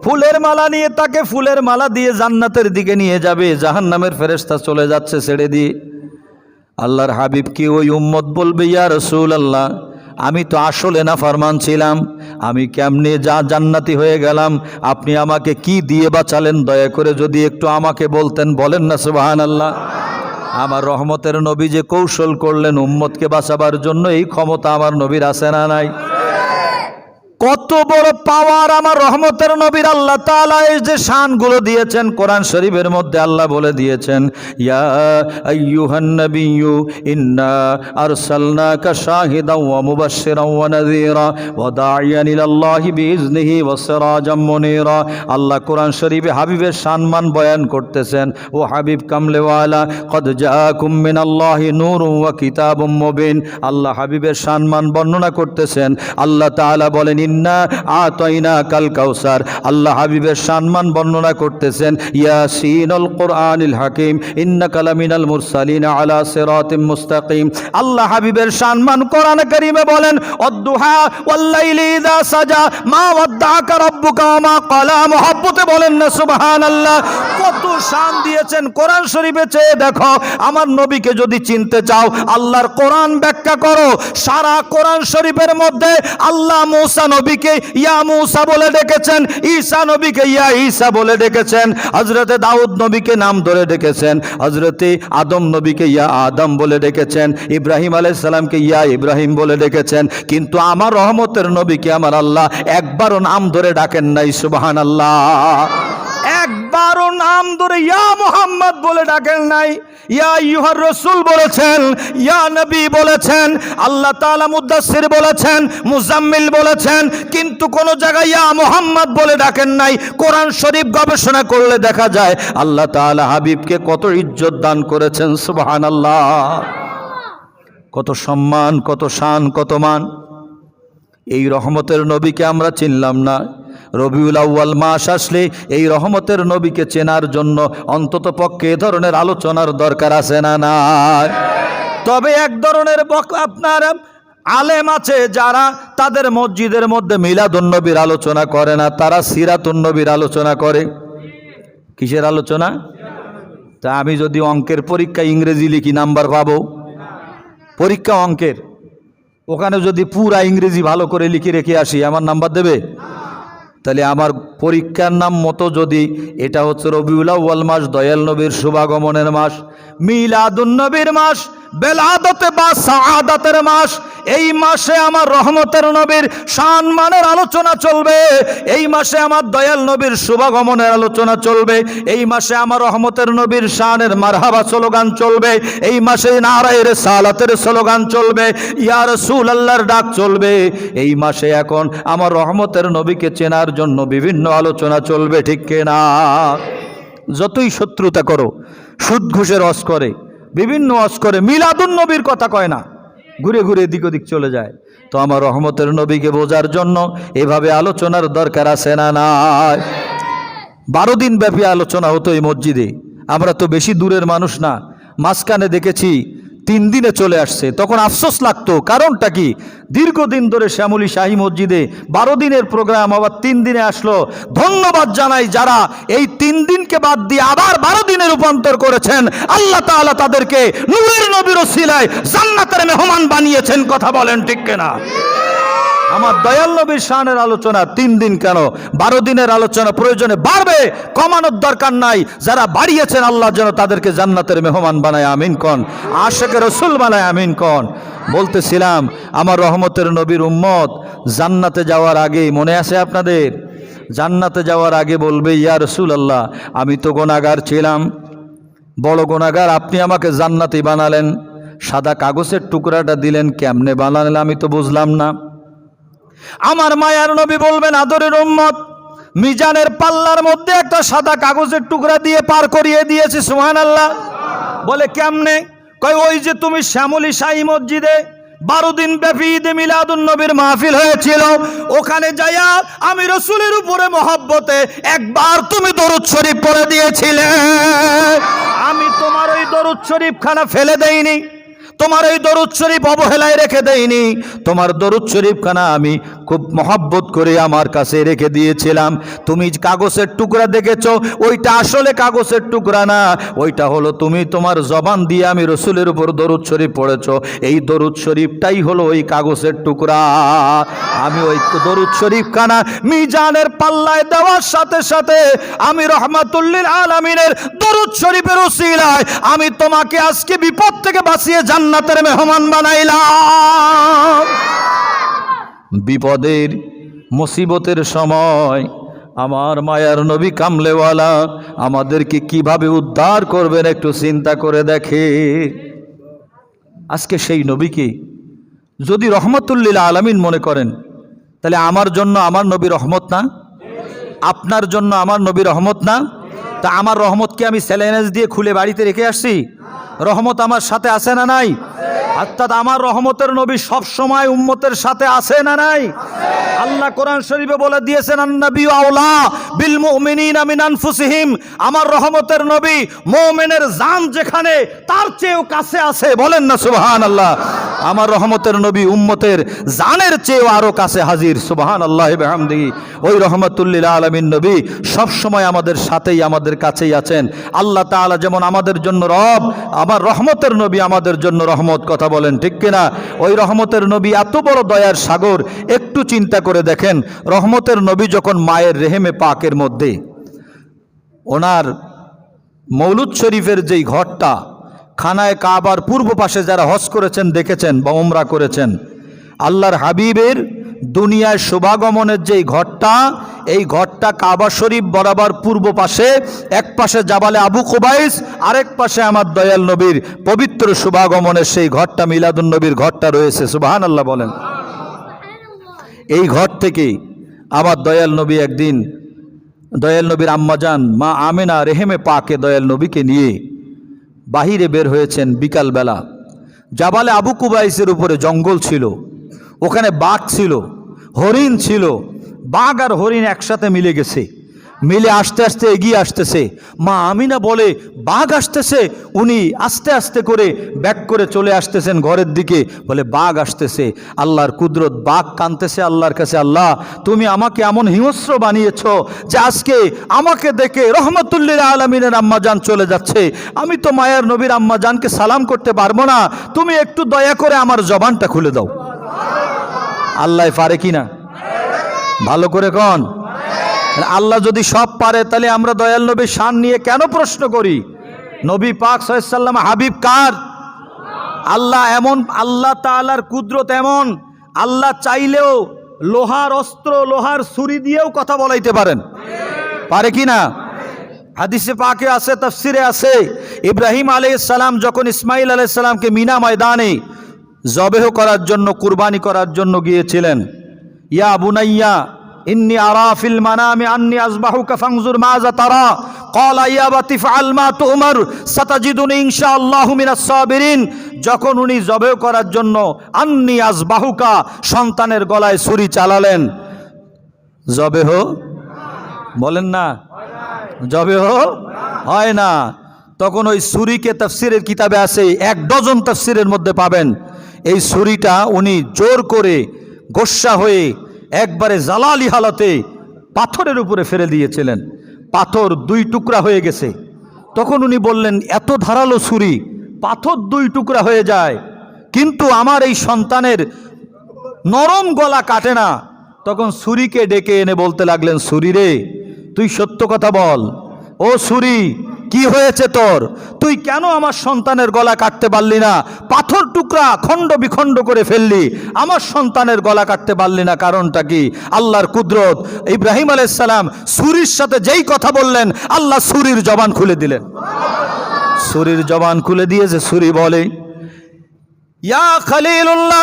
ফুলের মালা নিয়ে তাকে ফুলের মালা দিয়ে জান্নাতের দিকে নিয়ে যাবে, জাহান্নামের ফেরেশতা চলে যাচ্ছে ছেড়ে দিয়ে। আল্লাহর হাবিব কি ওই উম্মত বলবে, ইয়া রাসূলুল্লাহ আমি তো আসলে নাফরমান ছিলাম, আমি কেমনে জান্নাতি হয়ে গেলাম, আপনি আমাকে কি দিয়ে বাঁচালেন, দয়া করে যদি একটু আমাকে বলতেন। বলেন না সুবহানাল্লাহ। আমার রহমতের নবী যে কৌশল করলেন উম্মতকে বাঁচাবার জন্য, এই ক্ষমতা আমার নবীর আছে না নাই? কত বড় পাওয়ার আমার রহমতের নবীর। আল্লাহ তাআলা এই যে শানগুলো দিয়েছেন কোরআন শরীফের মধ্যে আল্লাহ বলে দিয়েছেন, ইয়া আইয়ুহান নাবিয়্যু ইন্না আরসালনাকা শাহিদাও ওয়া মুবাশশিরাও ওয়া নাযীরা ওয়া দাঈয়ান ইলাল্লাহি বিইজনিহি ওয়া সিরাজাম মুনীরা। আল্লাহ কোরআন শরীফে হাবিবের শানমান বয়ান করতেছেন, ও হাবিব কামলেওয়ালা কদ জাআকুম মিনাল্লাহি নূরুন ওয়া কিতাবুম মুবিন। আল্লাহ হাবিবের শানমান বর্ণনা করতেছেন। আল্লাহ তাআলা বলেন, ইন্না আতাইনা কাল কাউসার। আল্লাহ হাবিবের সম্মান বর্ণনা করতেছেন, ইয়াসিনুল কুরআনিল হাকিম ইন্নাকা লামিনাল মুরসালিন আলা সিরাতিম মুস্তাকিম। আল্লাহ হাবিবের সম্মান কোরআনে কারীমে বলেন, অদ্দুহা ওয়াল লাইলি ইযা সাজা মা ওয়াদ্দাআকা রাব্বুকা ওয়া মা ক্বালা। মুহাব্বতে বলেন না সুবহানাল্লাহ। কত শান দিয়েছেন কোরআন শরীফে, চেয়ে দেখো। আমার নবীকে যদি চিনতে চাও আল্লাহর কোরআন ব্যাখ্যা করো। সারা কোরআন শরীফের মধ্যে আল্লাহ মুসা নবীকে ইয়া মুসা বলে ডেকেছেন, ঈসা নবীকে ইয়া ঈসা বলে ডেকেছেন, হযরতে দাউদ নবীকে নাম ধরে ডেকেছেন, হযরতে আদম নবীকে ইয়া আদম বলে ডেকেছেন, ইব্রাহিম আলাইহিস সালামকে ইয়া ইব্রাহিম বলে ডেকেছেন। কিন্তু আমার রহমতের নবীকে আমার আল্লাহ একবারও নাম ধরে ডাকেন নাই। সুবহানাল্লাহ। একবারও নাম ধরে ইয়া মুহাম্মদ বলে ডাকেন নাই। ইয়া আইয়ুহার রাসূল বলেছেন, ইয়া নবী বলেছেন, আল্লাহ তাআলা মুদাসসির বলেছেন, মুজাম্মিল বলেছেন, কিন্তু কোন জায়গায় ইয়া মুহাম্মদ বলে ডাকেন নাই। কোরআন শরীফ গবেষণা করলে দেখা যায় আল্লাহ তাআলা হাবিবকে কত ইজ্জত দান করেছেন। সুবহানাল্লাহ। কত সম্মান, কত শান, কত মান। এই রহমতের নবীকে আমরা চিনলাম না। রবিউল আউয়াল মাস আসলে এই রহমতের নবীকে চেনার জন্য অন্তত পক্ষে এ ধরনের আলোচনার দরকার আছে না না? তবে এক ধরনের আপনার আলেম আছে যারা তাদের মসজিদের মধ্যে মিলাদুন নবীর আলোচনা করে না, তারা সিরাতুন নবীর আলোচনা করে। কিসের আলোচনা? তা আমি যদি অঙ্কের পরীক্ষা ইংরেজি লিখি নাম্বার পাবো? পরীক্ষা অঙ্কের, ওখানে যদি পুরা ইংরেজি ভালো করে লিখে রেখে আসি আমার নাম্বার দেবে? তাহলে আমার পরীক্ষার নাম মতো যদি এটা হচ্ছে রবিউল আউয়াল মাস, দয়াল নবীর শুভাগমনের মাস, মিলাদুন নবীর মাস, বেলাদতে বা সাআদাতের মাস, এই মাসে আমার রহমতের নবীর সম্মানের আলোচনা চলবে। এই মাসে আমার দয়াল নবীর শুভাগমনের আলোচনা চলবে। এই মাসে আমার রহমতের নবীর শানের মারহাবা স্লোগান চলবে। এই মাসে নারায়ে রিসালাতের স্লোগান চলবে, ইয়া রাসূলুল্লাহর ডাক চলবে। এই মাসে এখন আমার রহমতের নবীকে চেনার জন্য বিভিন্ন আলোচনা চলবে, ঠিক কিনা? যতই শত্রুতা করো, সুদ ঘুষের ওয়াজ করে, বিভিন্ন ওয়াজ করে, মিলাদুন নবীর কথা কয় না, ঘুরে ঘুরে এদিক ওদিক চলে যায়। তো আমার রহমতের নবীকে বোঝার জন্য এভাবে আলোচনার দরকার আছে না নাই? 12 দিন ব্যাপী আলোচনা হতো এই মসজিদে। আমরা তো বেশি দূরের মানুষ না, মাঝখানে দেখেছি 3 দিনে চলে আসছে, তখন আফসোস লাগতো। কারণটা কি? দীর্ঘদিন ধরে শ্যামলী শাহী মসজিদে 12 দিনের প্রোগ্রাম আবার 3 দিনে আসলো। ধন্যবাদ জানাই যারা এই 3 দিনকে বাদ দিয়ে আবার 12 দিনে রূপান্তর করেছেন। আল্লাহ তাআলা তাদেরকে নূরের নবীর ওসিলায় জান্নাতের মেহমান বানিয়েছেন। কথা বলেন ঠিক কিনা? আমার দয়াল নবীর শানের আলোচনা 3 দিন কেন, 12 দিনের আলোচনা প্রয়োজনে বাড়বে, কমানোর দরকার নাই। যারা বাড়িয়েছেন আল্লাহ যেন তাদেরকে জান্নাতের মেহমান বানায়, আমিন কোন। আশিকে রাসূল বানায়, আমিন কোন। বলতেছিলাম আমার রহমতের নবীর উম্মত জান্নাতে যাওয়ার আগে, মনে আছে আপনাদের, জান্নাতে যাওয়ার আগে বলবে, ইয়া রাসূলুল্লাহ আমি তো গুনাহগার ছিলাম, বড় গুনাহগার, আপনি আমাকে জান্নাতি বানালেন, সাদা কাগজের টুকরাটা দিলেন, কেমনে বানালেন আমি তো বুঝলাম না। আমার মায়ার নবী বলবেন, আদরের উম্মত মিজানের পাল্লার মধ্যে একটা সাদা কাগজের টুকরা দিয়ে পার করিয়ে দিয়েছি। সুবহানাল্লাহ। বলে কেমনে? কয় ওই যে তুমি শ্যামলী শাহী মসজিদে 12 দিন ব্যাপী ঈদে মিলাদুন নবীর মাহফিল হয়েছিল, ওখানে যাইয়া আমি রাসূলের উপরে মহব্বতে একবার তুমি দরুদ শরীফ পড়ে দিয়েছিলে। আমি তোমার ওই দরুদ শরীফ খানা ফেলে দেইনি, তোমার এই দরুদ শরীফ অবহেলায় রেখে দেইনি, তোমার দরুদ শরীফ খানা আমি খুব মহব্বত করে আমার কাছে রেখে দিয়েছিলাম। তুমি কাগজের টুকরা দেখেছো, ওইটা আসলে কাগজের টুকরা না, ওইটা হলো তুমি তোমার জবান দিয়ে আমি রসুলের উপর দরুদ শরীফ পড়েছো। এই দরুদ শরীফটাই হলো ওই কাগজের টুকরা। আমি ওই দরুদ শরীফ খানা মিজানের পাল্লায় দেওয়ার সাথে সাথে আমি রহমাতুল লিল আলামিনের দরুদ শরীফের উসিলায় আমি তোমাকে আজকে বিপদ থেকে বাঁচিয়ে জান্নাতের মেহমান বানাইলাম। বিপদের মুসিবতের সময় আমার মায়ার নবী কামলেওয়ালা আমাদেরকে কিভাবে উদ্ধার করবেন একটু চিন্তা করে দেখে। আজকে সেই নবীকে যদি রহমতুল লিল আলামিন মনে করেন, তাহলে আমার জন্য আমার নবী রহমত না? আপনার জন্য আমার নবী রহমত না? তা আমার রহমতকে আমি স্যালাইনেজ দিয়ে খুলে বাড়িতে রেখে আসছি? রহমত আমার সাথে আছে না নাই? অর্থাৎ আমার রহমতের নবী সব সময় উম্মতের সাথে আছে না নাই? আল্লাহ কোরআন শরীফে বলে দিয়েছেন, আন-নবী আওলা বিল মুমিনিনা মিন আনফুসিহিম। আমার রহমতের নবী মুমিনের জান যেখানে তার চেয়েও কাছে আছে, বলেন না সুবহানাল্লাহ। আমার রহমতের নবী উম্মতের জানের চেয়েও আরো কাছে হাজির, সুবহানাল্লাহি ওয়া বিহামদিহি। ওই রহমাতুল লিল আলামিন নবী সব সময় আমাদের সাথেই আমাদের কাছেই আছেন। আল্লাহ তাআলা যেমন আমাদের জন্য রব, আমার রহমতের নবী আমাদের জন্য রহমত। কথা বলেন ঠিক কিনা? ওই রহমতের নবী এত বড় দয়ার সাগর, একটু চিন্তা করে দেখেন, রহমতের নবী যখন মায়ের রেহেমে পাকের মধ্যে ওনার মৌলুদ শরীফের যেই ঘরটা, খানায় কাবার পূর্ব পাশে যারা হজ করেছেন দেখেছেন বা উমরা করেছেন, আল্লাহর হাবিবের দুনিয়ায় শুভাগমনের যেই ঘরটা, এই ঘরটা কাবা শরীফ বরাবর পূর্ব পাশে, এক পাশে জাবালে আবু কুবাইস, আরেক পাশে আমার দয়াল নবীর পবিত্র শুভাগমনের সেই ঘরটা, মিলাদুন নবীর ঘরটা রয়েছে। সুবহানাল্লাহ বলেন। এই ঘর থেকে আমার দয়াল নবী একদিন দয়াল নবীর আম্মাজান মা আমেনা রেহেমে পাকে দয়াল নবীকে নিয়ে বাহিরে বের হয়েছেন বিকালবেলা। জাবালে আবু কুবাইসের উপরে জঙ্গল ছিল, ওখানে বাঘ ছিল, হরিণ ছিল। বাঘ আর হরিণ একসাথে মিলে গেছে, মিলে আস্তে আস্তে এগিয়ে আসতেছে। মা আমিনা বলে বাঘ আসতেছে, উনি আস্তে আস্তে করে ব্যাক করে চলে আসতেছেন ঘরের দিকে, বলে বাঘ আসতেছে। আল্লাহর কুদরত, বাঘ কাঁদতেছে আল্লাহর কাছে, আল্লাহ তুমি আমাকে এমন হিংস্র বানিয়েছ যে আজকে আমাকে দেখে রহমতুল লিল আলামিনের আম্মাজান চলে যাচ্ছে, আমি তো মায়ার নবীর আম্মাজানকে সালাম করতে পারবো না, তুমি একটু দয়া করে আমার জবানটা খুলে দাও। আল্লাহ পারে কিনা? ভালো করে কন। আল্লাহ যদি সব পারে, তাহলে আমরা দয়াল নবীর শান নিয়ে কেন প্রশ্ন করি? নবী পাক সাল্লাল্লাহু আলাইহি ওয়াসাল্লাম হাবিব কার? আল্লাহ এমন, আল্লাহ তাআলার কুদরত এমন, আল্লাহ চাইলেও লোহার অস্ত্র, লোহার ছুরি দিয়েও কথা বলাইতে পারেন, পারে কি না? হাদিসে পাকে আছে, তাফসিরে আছে, ইব্রাহিম আলাইহিস সালাম যখন ইসমাইল আলাইহিস সালামকে মিনা ময়দানে জবেহ করার জন্য, কুরবানি করার জন্য গিয়েছিলেন, ইয়া বুনাইয়া ইন্নী আরা ফিল মানামি আন্নী আযবাহুকা ফানজুর মাযা তারা ক্বালা ইয়া আবাতি ফাআল মা তু'মার সাতাজিদুনি ইনশাআল্লাহু মিনাস সাবিরিন। যখন উনি জবেহ করার জন্য আন্নী আযবাহুকা সন্তানের গলায় ছুরি চালালেন, জবেহ বলেন না, জবেহ হয় না। তখন ওই ছুরিকে তাফসিরের কিতাবে আছে, 1 ডজন তাফসিরের মধ্যে পাবেন, এই ছুরিটা উনি জোর করে গোস্সা হয়ে একবারে জালালি হালতে পাথরের উপরে ফেলে দিয়েছিলেন। পাথর 2 টুকরা হয়ে গেছে। তখন উনি বললেন, এত ধারালো ছুরি, পাথর 2 টুকরা হয়ে যায়, কিন্তু আমার এই সন্তানের নরম গলা কাটে না। তখন ছুরিকে ডেকে এনে বলতে লাগলেন, ছুরি রে, তুই সত্য কথা বল, ও ছুরি কি হয়েছে তোর? তুই কেন আমার সন্তানের গলা কাটতে পারলি না? পাথর টুকরা খণ্ড বিখণ্ড করে ফেললি, আমার সন্তানের গলা কাটতে পারলি না, কারণটা কি? আল্লাহর কুদরত। ইব্রাহিম আলাইহিস সালাম ছুরির সাথে যেই কথা বললেন, আল্লাহ ছুরির জবান খুলে দিলেন। ছুরির জবান খুলে দিয়েছে, ছুরি বলে, ইয়া খলিলুল্লাহ,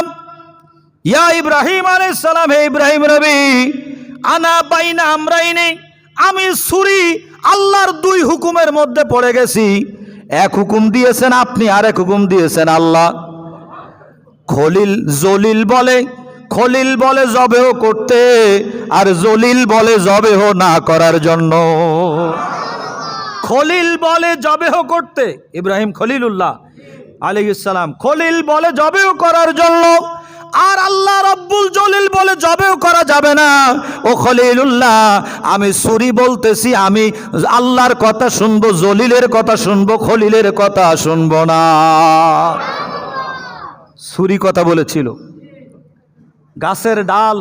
ইয়া ইব্রাহিম আলাইহিস সালাম, হে ইব্রাহিম নবী, আনা বাইনা আমরাইনি, আমি ছুরি আল্লাহর 2 হুকুমের মধ্যে পড়ে গেছি। এক হুকুম দিয়েছেন আপনি, আর এক হুকুম দিয়েছেন আল্লাহ। খলিল বলে জবেহ করতে, আর জলিল বলে জবেহ না করার জন্য। খলিল বলে জবেহ করতে, ইব্রাহিম খলিলুল্লাহ আলাইহিস সালাম, খলিল বলে জবেহ করার জন্য, আর আল্লাহ রব্বুল জলিল বলে জবেও করা যাবে না। ও খলিলুল্লাহ, আমি ছুরি বলতেছি, আমি আল্লাহর কথা শুনবো, জলিলের কথা শুনবো, খলিলের কথা শুনবো না। ছুরি কথা বলেছিল। গাছের ডাল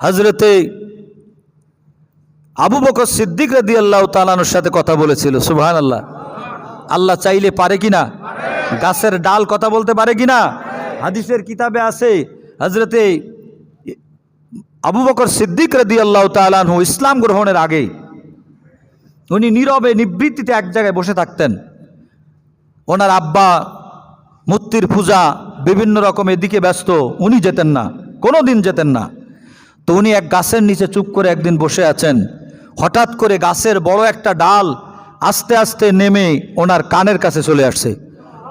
হযরতে আবু বকর সিদ্দিক রাদিয়াল্লাহু তাআলা আনহুর সাথে কথা বলেছিল। সুবহানাল্লাহ। আল্লাহ চাইলে পারে কিনা? গাছের ডাল কথা বলতে পারে কিনা? হাদিসের কিতাবে আছে হযরতে আবু বকর সিদ্দিক রাদিয়াল্লাহু তাআলা আনহু ইসলাম গ্রহণের আগে উনি নীরবে নিবৃত্তিতে এক জায়গায় বসে থাকতেন। ওনার আব্বা মূর্তির পূজা বিভিন্ন রকম এদিকে ব্যস্ত, উনি যেতেন না, কোনো দিন যেতেন না। তো উনি এক গাছের নিচে চুপ করে একদিন বসে আছেন। হঠাৎ করে গাছের বড় একটা ডাল আস্তে আস্তে নেমে ওনার কানের কাছে চলে আসছে।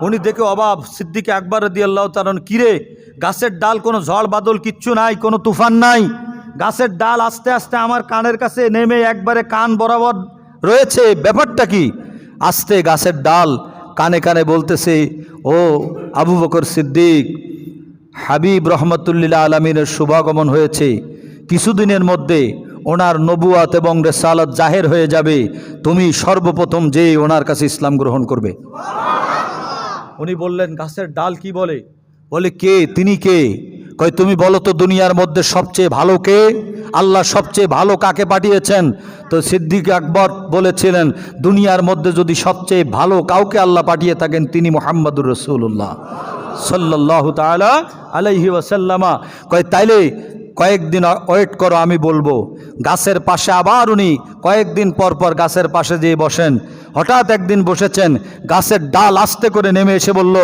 উনি দেখে অবাক। সিদ্দিক আকবর রাদিয়াল্লাহু তাআলা, কিরে, গাছের ডাল, কোনো ঝড় বাদল কিচ্ছু নাই, কোনো তুফান নাই, গাছের ডাল আস্তে আস্তে আমার কানের কাছে নেমে একবারে কান বরাবর রয়েছে, ব্যাপারটা কি? আস্তে গাছের ডাল কানে কানে বলতেছে, ও আবু বকর সিদ্দিক, হাবিব রহমতুল্লিল আলমিনের শুভাগমন হয়েছে, কিছুদিনের মধ্যে ওনার নবুয়াত এবং রেসালত জাহের হয়ে যাবে, তুমি সর্বপ্রথম যে ওনার কাছে ইসলাম গ্রহণ করবে। উনি বললেন, গাছের ডাল কি বলে? বলে, কে? তিনি কে? কয়, তুমি বলো তো দুনিয়ার মধ্যে সবচেয়ে ভালো কে? আল্লাহ সবচেয়ে ভালো কাকে পাঠিয়েছেন? তো সিদ্দিক আকবর বলেছিলেন, দুনিয়ার মধ্যে যদি সবচেয়ে ভালো কাউকে আল্লাহ পাঠিয়ে থাকেন তিনি মুহাম্মদুর রাসূলুল্লাহ সাল্লাল্লাহু তাআলা আলাইহি ওয়াসাল্লামা। কয়, তাইলে কয়েকদিন ওয়েট করো, আমি বলবো। গাছের পাশে আবার উনি কয়েকদিন পর পর গাছের পাশে যেয়ে বসেন। হঠাৎ একদিন বসেছেন, গাছের ডাল আস্তে করে নেমে এসে বলল,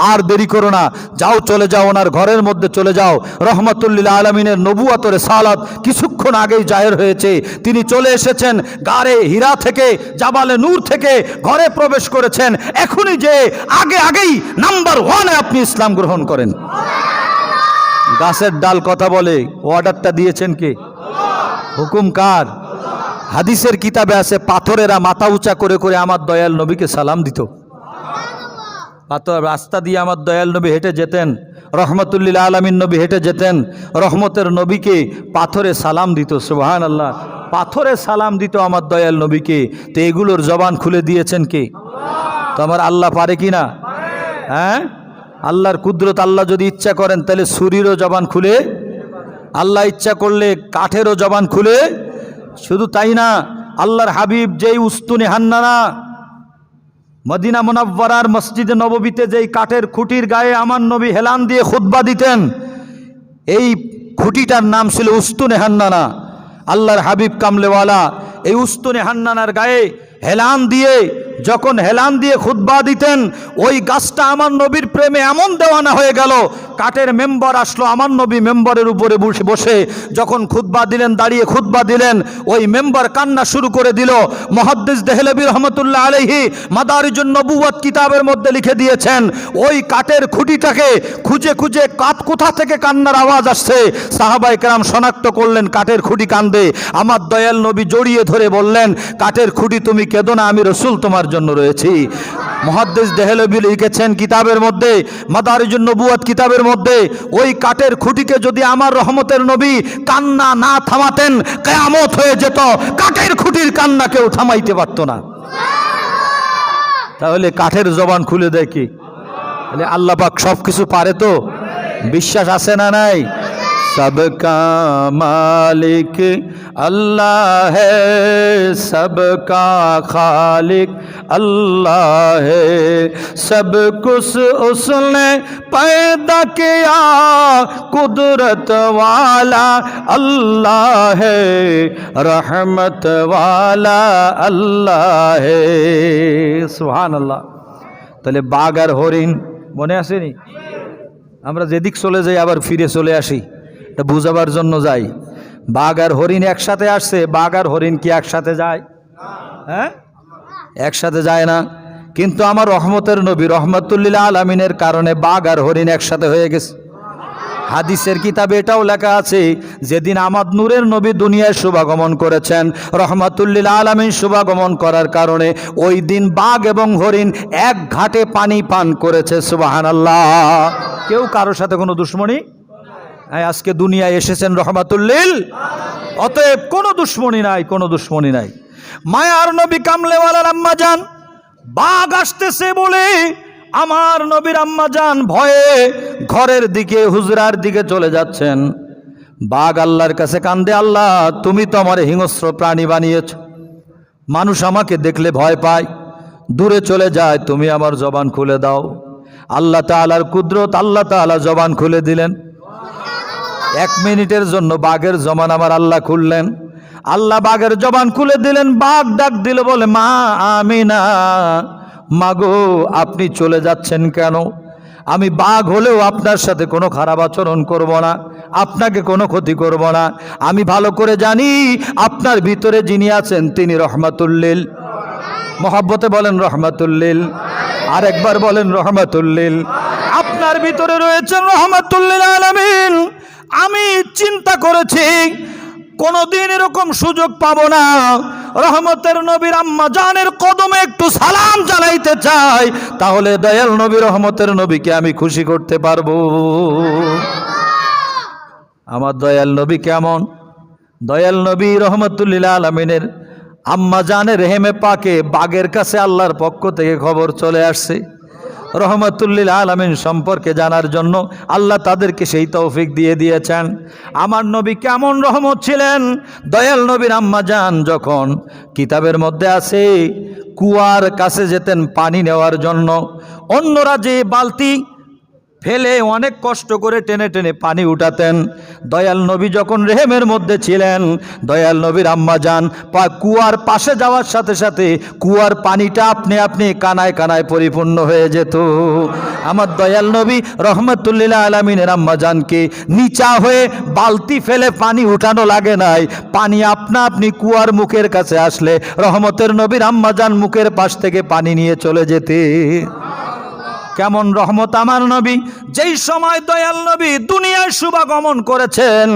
আর দেরি করো না, যাও, চলে যাও, ওনার ঘরের মধ্যে চলে যাও। রহমতুল্লিল আলমিনের নবুয়াত ও রিসালাত কিছুক্ষণ আগেই জাহের হয়েছে, তিনি চলে এসেছেন গারে হীরা থেকে, জাবালে নূর থেকে ঘরে প্রবেশ করেছেন। এখনই যে আগেই নাম্বার 1-এ আপনি ইসলাম গ্রহণ করেন। গাছের ডাল কথা বলে, অর্ডারটা দিয়েছেন কে? হুকুম কার? হাদিসের কিতাবে আছে, পাথরেরা মাথা উঁচা করে করে আমার দয়াল নবীকে সালাম দিত। পাথর রাস্তা দিয়ে আমার দয়াল নবী হেঁটে যেতেন, রহমতুল্লিল আলামিন নবী হেঁটে যেতেন, রহমতের নবীকে পাথরে সালাম দিত। সুবহানাল্লাহ। পাথরে সালাম দিত আমার দয়াল নবীকে। তো এগুলোর জবান খুলে দিয়েছেন কে? তো আমার আল্লাহ পারে কি না? হ্যাঁ, আল্লাহর কুদরত। আল্লাহ যদি ইচ্ছা করেন তাহলে ছুরিরও জবান খুলে, আল্লাহ ইচ্ছা করলে কাঠেরও জবান খুলে। শুধু তাই না, আল্লাহর হাবিব যেই উস্তুনে হান্নানা মদিনা মুনাওয়ারার মসজিদে নববীতে যেই কাঠের খুঁটির গায়ে আমার নবী হেলান দিয়ে খুতবা দিতেন, এই খুঁটিটার নাম ছিল উস্তুনে হান্নানা। আল্লাহর হাবিব কামলেওয়ালা এই উস্তুনে হান্নানার গায়ে হেলান দিয়ে, যখন হেলান দিয়ে খুতবা দিতেন, ওই গাছটা আমার নবীর প্রেমে এমন দেওয়ানা হয়ে গেল। কাঠের মেম্বার আসলো, আমার নবী মেম্বারের উপরে বসে বসে যখন খুতবা দিলেন, দাঁড়িয়ে খুতবা দিলেন, ওই মেম্বার কান্না শুরু করে দিল। মুহাদ্দিস দেহলভী রহমতুল্লাহ আলাইহি মাদারিজুন নবুওয়াত কিতাবের মধ্যে লিখে দিয়েছেন, ওই কাঠের খুঁটিটাকে খুঁজে খুঁজে কোথা থেকে কান্নার আওয়াজ আসছে সাহাবায়ে কেরাম শনাক্ত করলেন, কাঠের খুঁটি কান্দে। আমার দয়াল নবী জড়িয়ে ধরে বললেন, কাঠের খুঁটি তুমি কেঁদো না, আমি রসুল তোমার জন্য রয়েছি। মুহাদ্দিস দেহলভী লিখেছেন কিতাবের মধ্যে, মাদারিজুন নবুওয়াত কিতাবের মধ্যে, ওই কাঠের খুঁটিকে যদি আমার রহমতের নবী কান্না না থামাতেন, কিয়ামত হয়ে যেত। কাঠের খুঁটির কান্না কেউ থামাইতে পারত না। তাহলে কাঠের জবান খুলে দেয় কি? তাহলে আল্লাহ পাক সব কিছু পারে। তো বিশ্বাস আছে না নাই? सबका मालिक अल्लाह है, सबका खालिक अल्लाह है, सब कुछ उसने पैदा किया, कुदरत वाला अल्लाह है, रहमत वाला अल्लाह है। सुभान अल्लाह। তাহলে বাঘ আর হরিণ মনে আসেনি? আমরা যেদিক চলে যাই আবার ফিরে চলে আসি, এটা বুঝাবার জন্য যাই। বাঘ আর হরিণ একসাথে আসছে, বাঘ আর হরিণ কি একসাথে যায়? হ্যাঁ, একসাথে যায় না। কিন্তু আমার রহমতের নবী রহমতুল্লিল আলামিনের কারণে বাঘ আর হরিণ একসাথে হয়ে গেছে। হাদিসের কিতাবে এটাও লেখা আছে, যেদিন আমাদ নূরের নবী দুনিয়ায় শুভাগমন করেছেন, রহমতুল্লিল আলামিন শুভাগমন করার কারণে ওই দিন বাঘ এবং হরিণ এক ঘাটে পানি পান করেছে। সুবহানাল্লাহ। কেউ কারোর সাথে কোনো দুশ্মনী আজকে দুনিয়ায় এসেছেন রহমাতুল্লিল, অতএব কোনো দুশ্মনী নাই, কোনো দুশ্মনী নাই। মায়ার নবী কামলেওয়ালার আম্মা যান বাঘ আসতেছে বলে আমার নবীর আম্মা যান ভয়ে ঘরের দিকে হুজরার দিকে চলে যাচ্ছেন। বাঘ আল্লাহর কাছে কান্দে, আল্লাহ তুমি তো আমার হিংস্র প্রাণী বানিয়েছ, মানুষ আমাকে দেখলে ভয় পায়, দূরে চলে যায়, তুমি আমার জবান খুলে দাও। আল্লাহ তাআলার কুদরত, আল্লাহ তাআলা জবান খুলে দিলেন। 1 মিনিটের জন্য বাঘের জবান আমার আল্লাহ খুললেন। আল্লাহ বাঘের জবান খুলে দিলেন। বাঘ ডাক দিল বলে, মা আমিনা, মাগো আপনি চলে যাচ্ছেন কেন? আমি বাঘ হলেও আপনার সাথে কোনো খারাপ আচরণ করব না, আপনাকে কোনো ক্ষতি করব না। আমি ভালো করে জানি আপনার ভিতরে যিনি আছেন তিনি রহমাতুল্লিল। মহব্বতে বলেন রহমাতুল্লিল, আর একবার বলেন রহমাতুল্লিল। আপনার ভিতরে রয়েছেন রহমাতুল্লিল আলামিন। আমি চিন্তা করেছি কোনদিন এরকম সুযোগ পাবো না, রহমতের নবীর আম্মা জানের কদমে একটু সালাম জানাইতে চাই, তাহলে দয়াল নবী রহমতের নবীকে আমি খুশি করতে পারবো। আমার দয়াল নবী কেমন? দয়াল নবী রহমতুল্লিল আলামিনের আম্মা জানের রেহেমে পাকে বাঘের কাছে আল্লাহর পক্ষ থেকে খবর চলে আসছে। রহমতুল্লিল আলামিন সম্পর্কে জানার জন্য আল্লাহ তাদেরকে সেই তৌফিক দিয়ে দিয়েছেন। আমার নবী কেমন রহমত ছিলেন? দয়াল নবীর আম্মা জান যখন কিতাবের মধ্যে আছে কুয়ার কাছে যেতেন পানি নেওয়ার জন্য, অন্যরা যে বালতি ফেলে অনেক কষ্ট করে টেনে টেনে পানি উঠাতেন, দয়াল নবী যখন রেহেমের মধ্যে ছিলেন, দয়াল নবীর আম্মা জান কুয়ার পাশে যাওয়ার সাথে সাথে কুয়ার পানিটা আপনি আপনি কানায় কানায় পরিপূর্ণ হয়ে যেত। আমার দয়াল নবী রহমতুল্লিল আলামিনের আম্মা জানকে নিচা হয়ে বালতি ফেলে পানি উঠানো লাগে নাই, পানি আপনা আপনি কুয়ার মুখের কাছে আসলে রহমতের নবীর আম্মা জান মুখের পাশ থেকে পানি নিয়ে চলে যেতে। কেমন রহমত আমার নবী! যেই সময় দয়াল নবী দুনিয়ায় শুভাগমন করেছেন,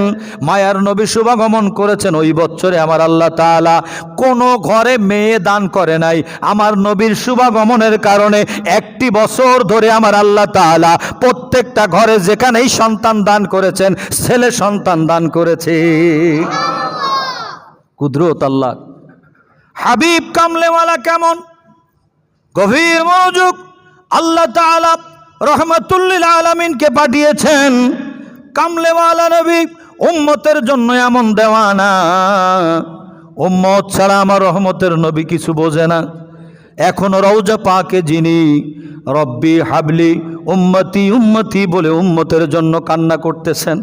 মায়ার নবী শুভাগমন করেছেন, ওই বছরে আমার আল্লাহ তাআলা কোনো ঘরে মেয়ে দান করে নাই। আমার নবীর শুভাগমনের কারণে 1টি বছর ধরে আমার আল্লাহ তাআলা প্রত্যেকটা ঘরে যেখানেই সন্তান দান করেছেন, ছেলে সন্তান দান করেছে। কুদরত আল্লাহ। হাবিব কামলেওয়ালা কেমন? গভীর মনোযোগ। আল্লাহ তাআলা রহমাতুল্লিল আলামিনকে পাঠিয়েছেন। কামলেওয়ালা নবী উম্মতের জন্য এমন দেওয়ানা, উম্মত ছাড়া আমার রহমতের নবী কিছু বোঝে না। এখনো রওজা পাকে যিনি রব্বি হাবলি উম্মতি উম্মতি বলে উম্মতের জন্য কান্না করতেছেন,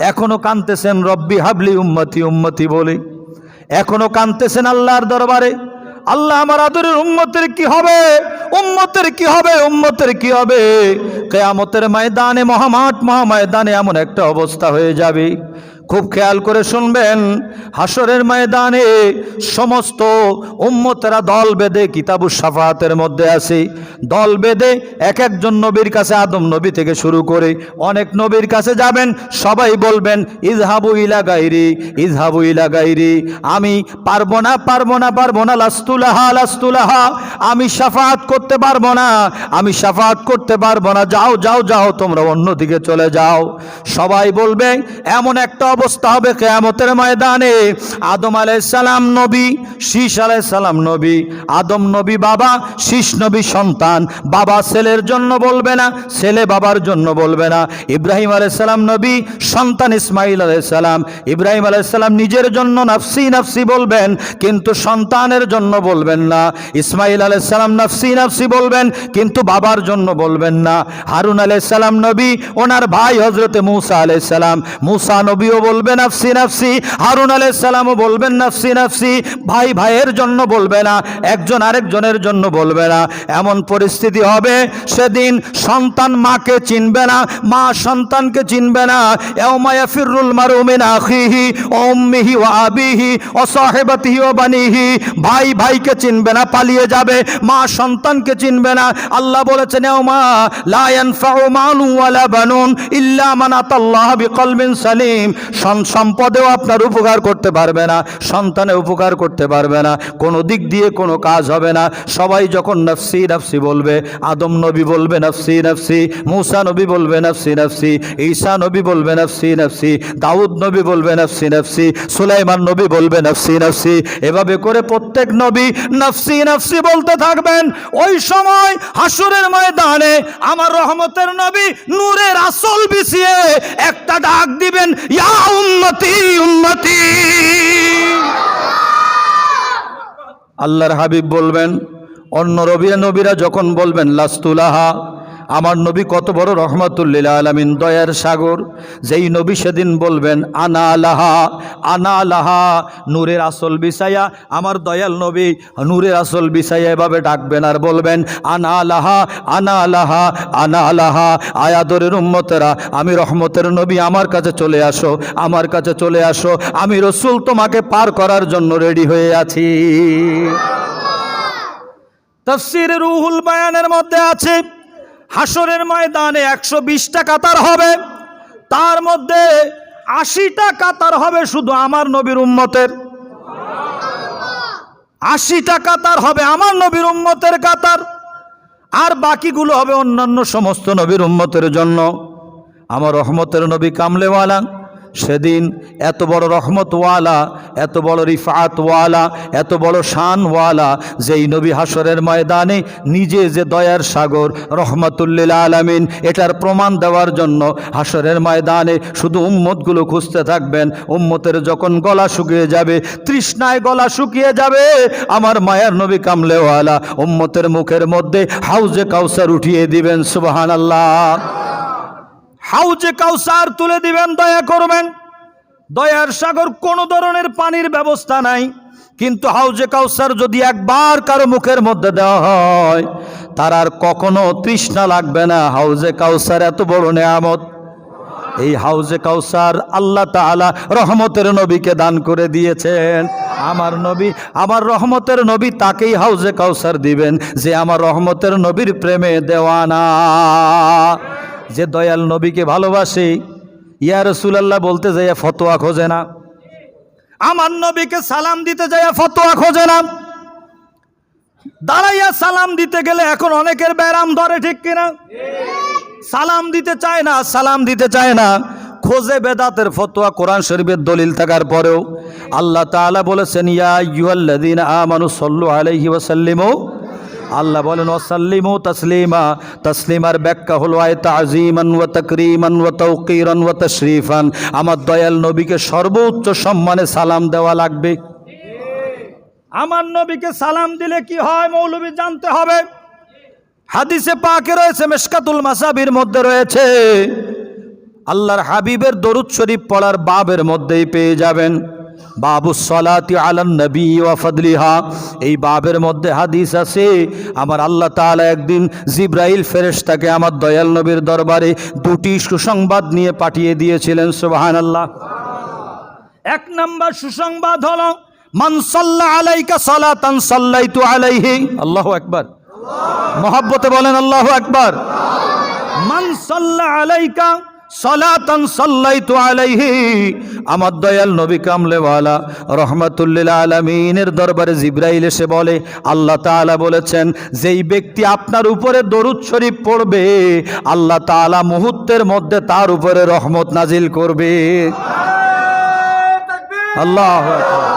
এখনো কাঁদতেছেন রব্বি হাবলি উম্মতি উম্মতি বলে, এখনো কাঁদতেছেন আল্লাহর দরবারে। আল্লাহ আমার আদরের উম্মতের কি হবে, উম্মতের কি হবে, উম্মতের কি হবে? কিয়ামতের ময়দানে, মহামাঠ মহাময়দানে এমন একটা অবস্থা হয়ে যাবে, খুব খেয়াল করে শুনবেন। হাসরের ময়দানে সমস্ত উম্মতেরা দল বেঁধে, কিতাবুস শাফাআতের মধ্যে আছে, দল বেঁধে এক একজন নবীর কাছে, আদম নবী থেকে শুরু করে অনেক নবীর কাছে যাবেন। সবাই বলবেন ইযহাবু ইলা গায়রি, ইযহাবু ইলা গায়রি, আমি পারবো না, পারবো না, পারবো না, লাস্তুলাহা লাস্তুলাহা, আমি শাফাআত করতে পারবো না, আমি শাফাআত করতে পারবো না, যাও যাও যাও, তোমরা অন্যদিকে চলে যাও। সবাই বলবে, এমন একটা অবস্থা হবে কিয়ামতের ময়দানে। আদম আলাইহিস সালাম নবী, শীষ আলাইহিস সালাম নবী, আদম নবী বাবা, শীষ নবী সন্তান, বাবা ছেলের জন্য বলবে না, ছেলে বাবার জন্য বলবে না। ইব্রাহিম আলাইহিস সালাম নবী, সন্তান ইসমাইল আলাইহিস সালাম, ইব্রাহিম আলাইহিস সালাম নিজের জন্য নাফসি নাফসি বলবেন, কিন্তু সন্তানের জন্য বলবেন না। ইসমাইল আলাইহিস সালাম নাফসি নাফসি বলবেন, কিন্তু বাবার জন্য বলবেন না। হারুন আলাইহিস সালাম নবী, ওনার ভাই হযরতে মূসা আলাইহিস সালাম, মূসা নবীও বলবেন নাফসি নাফসি, হারুন আলাইহিস সালামও বলবেন নাফসি নাফসি। ভাই ভাইয়ের জন্য বলবে না, একজন আরেকজনের জন্য বলবে না। এমন পরিস্থিতি হবে সেদিন সন্তান মাকে চিনবে না, মা সন্তানকে চিনবে না। ইয়াউমা ইয়াফিরুল মারউ মিন আখিহি ওয়া উম্মিহি ওয়া আবিহি ওয়া সাহিবাতিহি ওয়া বানিহি, ভাই ভাইকে চিনবে না, পালিয়ে যাবে। মা সন্তানকে চিনবে না। আল্লাহ বলেছেন ইয়াউমা লা ইয়ানফাউ মালুন ওয়ালা বানুন ইল্লা মান আতাল্লাহ বিকলবিন সালিম, সম্পদেও আপনার উপকার করতে পারবে না, সন্তানে উপকার করতে পারবে না, কোনো দিক দিয়ে কোনো কাজ হবে না। সবাই যখন নফসি নফসি বলবে, আদম নবী বলবে নফসি নফসি, মূসা নবী বলবে নফসি নফসি, ঈসা নবী বলবে নফসি নফসি, দাউদ নবী বলবে নফসি নফসি, সুলাইমান নবী বলবে নফসি নফসি, এভাবে করে প্রত্যেক নবী নফসি নফসি বলতে থাকবেন। ওই সময় হাসরের ময়দানে আমার রহমতের নবী নূরের আসল বিছিয়ে একটা ডাক দিবেন, ইয়া উম্মতি উম্মতি। আল্লাহর হাবিব বলবেন, অন্য নবীরা যখন বলবেন লাস্তুলাহা, আমার নবী কত বড় রহমাতুল লিল আলামিন, দয়ার সাগর, যেই নবী সেদিন বলবেন আনা লাহা, আনা লাহা, নূরের আসল বিছায়া আমার দয়াল নবী নূরের আসল বিছায়া এভাবে ডাকবেন আর বলবেন আনা লাহা, আনা লাহা, আনা লাহা। আয়াদরের উম্মতেরা, আমি রহমতের নবী, আমার কাছে চলে আসো, আমার কাছে চলে আসো, আমি রসুল তোমাকে পার করার জন্য রেডি হয়ে আছি। তাফসীরে রুহুল বায়ানের মধ্যে আছে, হাসরের ময়দানে 120টা কাতার হবে, তার মধ্যে 80টা কাতার হবে শুধু আমার নবীর উম্মতের। 80টা কাতার হবে আমার নবীর উম্মতের কাতার, আর বাকিগুলো হবে অন্যান্য সমস্ত নবীর উম্মতের জন্য। আমার রহমতের নবী কামলেওয়ালা সেদিন এত বড় রহমতওয়ালা, এত বড় রিফাতওয়ালা, এত বড় শানওয়ালা, যেই নবী হাসরের ময়দানে নিজে যে দয়ার সাগর রহমাতুল লিল আলামিন, এটার প্রমাণ দেওয়ার জন্য হাসরের ময়দানে শুধু উম্মতগুলো খুঁজতে থাকবেন। উম্মতের যখন গলা শুকিয়ে যাবে, তৃষ্ণায় গলা শুকিয়ে যাবে, আমার মায়ার নবী কামলেওয়ালা উম্মতের মুখের মধ্যে হাউজে কাউসার উঠিয়ে দিবেন। সুবহানাল্লাহ। হাউজে কাউসার তুলে দিবেন, দয়া করবেন। দয়ার সাগর, কোনো ধরনের পানির ব্যবস্থা নাই, কিন্তু হাউজে কাউসার যদি একবার কারো মুখের মধ্যে দেওয়া হয়, তার আর কখনো তৃষ্ণা লাগবে না। হাউজে কাউসার এত বড় নেয়ামত। এই হাউজে কাউসার আল্লাহ তাআলা রহমতের নবীকে দান করে দিয়েছেন। আমার নবী, আমার রহমতের নবী তাকেই হাউজে কাউসার দিবেন যে আমার রহমতের নবীর প্রেমে দেওয়ানা, যে দয়াল নবীকে ভালোবাসে। ইয়া রাসূলুল্লাহ বলতে যাইয়া ফতোয়া খোঁজে না, আমার নবীকে সালাম দিতে যাইয়া ফতোয়া খোঁজে না, দাঁড়াইয়া সালাম দিতে গেলে এখন অনেকের ব্যারাম ধরে, ঠিক কিনা? সালাম দিতে চায় না, সালাম দিতে চায় না, খোঁজে বেদাতের ফতোয়া। কোরআন শরীফের দলিল থাকার পরেও আল্লাহ তাআলা বলেছেন, ইয়া আইয়ুহাল্লাযীনা আমানু সাল্লু আলাইহি ওয়া সাল্লিমু, আল্লাহ বলেন ওয়াসাল্লিমু তাসলিমা। তাসলিমার ব্যাখ্যা হলো আয় তাযীমান ওয়া তাকরীমান ওয়া তাওকীরান ওয়া তাশরীফান, আমার দয়াল নবীকে সর্বোচ্চ সম্মানে সালাম দেওয়া লাগবে। আমার নবীকে সালাম দিলে কি হয় মৌলবী জানতে হবে। হাদিসে পাকে রয়েছে, মিশকাতুল মাসাবির মধ্যে রয়েছে, আল্লাহর হাবিবের দরুদ শরীফ পড়ার বাবের মধ্যেই পেয়ে যাবেন, বাবুস সালাতি আলান নবী ওয়া ফাদলিহা। এই বাবের মধ্যে হাদিস আছে, আমার আল্লাহ তাআলা একদিন জিবরাইল ফেরেশতাকে আমার দয়াল নবীর দরবারে দুটি সুসংবাদ নিয়ে পাঠিয়ে দিয়েছিলেন। সুবহানাল্লাহ। এক নাম্বার সুসংবাদ হলো, মান সাল্লা আলাইকা সালাতান সাল্লাইতু আলাইহি। আল্লাহু আকবার, মহব্বতে বলেন আল্লাহু আকবার। মান সাল্লা আলাইকা সালাতান সাল্লাইতু আলাইহি, আমার দয়াল নবী কামলেওয়ালা রহমাতুল লিল আলামিনের দরবারে জিবরাইল এসে বলে, আল্লাহ তাআলা বলেছেন যেই ব্যক্তি আপনার উপরে দরুদ শরীফ পড়বে, আল্লাহ তাআলা মুহূর্তের মধ্যে তার উপরে রহমত নাজিল করবে। আল্লাহু আকবার।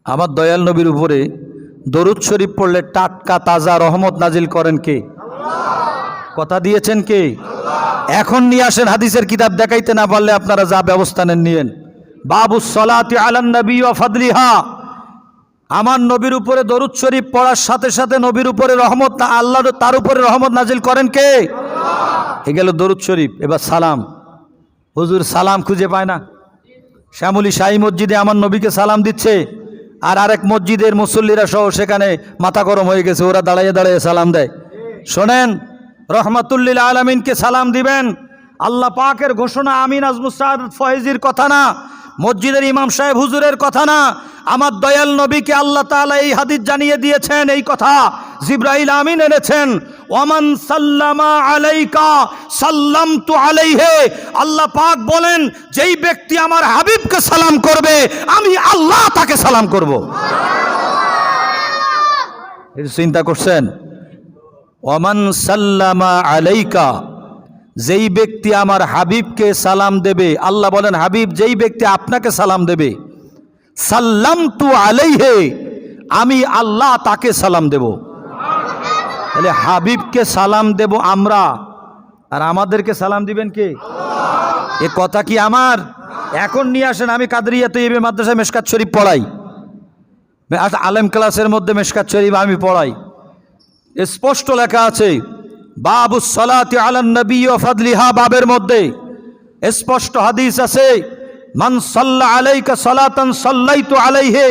আমার দয়াল নবীর উপরে দরুদ শরীফ পড়লে টাটকা তাজা রহমত নাজিল করেন কে? কথা দিয়েছেন কে? এখন নিয়ে আসেন, হাদিসের কিতাব দেখাইতে না পারলে আপনারা যা ব্যবস্থা নেন নিয়েন। বাবুস সালাতি আলান নবী ওয়া ফাদলিহা, আমার নবীর উপরে দরুদ শরীফ পড়ার সাথে সাথে নবীর উপরে রহমত, আল্লাহ তার উপরে রহমত নাজিল করেন কে? এ গেল দরুদ শরীফ। এবার সালাম। হুজুর সালাম খুঁজে পায় না। শ্যামলী শাহী মসজিদে আমার নবীকে সালাম দিচ্ছে, আর আরেক মসজিদের মুসল্লিরা সহ সেখানে মাথা গরম হয়ে গেছে, ওরা দাঁড়িয়ে দাঁড়িয়ে সালাম দেয়। শোনেন, রহমাতুল লিল আলামিনকে সালাম দিবেন, আল্লাহ পাকের ঘোষণা, আমিন আজমুস সাদ ফয়েজির কথা না, মসজিদের ইমাম সাহেব হুজুরের কথা না, আমার দয়াল নবীকে আল্লাহ তাআলা এই হাদিস জানিয়ে দিয়েছেন, এই কথা জিবরাইল আমিন এনেছেন, ওয়ামান সাল্লামা আলাইকা সাল্লামতু আলাইহি। আল্লাহ পাক বলেন, যেই ব্যক্তি আমার হাবিবকে সালাম করবে আমি আল্লাহ তাকে সালাম করব। এটা চিন্তা করছেন? ওয়ামান সাল্লামা আলাইকা, যেই ব্যক্তি আমার হাবিবকে সালাম দেবে, আল্লাহ বলেন হাবিব যেই ব্যক্তি আপনাকে সালাম দেবে, সাল্লামতু আলাইহি, আমি আল্লাহ তাকে সালাম দেব। তাহলে হাবিবকে সালাম দেব আমরা, আর আমাদেরকে সালাম দিবেন কে? এ কথা কি আমার? এখন নিয়ে আসেন, আমি কাদরিয়া তৈয়বে মাদ্রাসা মেশকাত শরীফ পড়াই, আলেম ক্লাসের মধ্যে মেশকাত শরীফ আমি পড়াই, স্পষ্ট লেখা আছে বাবুস সালাতি আলান নবী ওয়া ফাদলিহা, বাবের মধ্যে স্পষ্ট হাদিস আছে, মান সাল্লা আলাইকা সালাতান সাল্লাইতু আলাইহি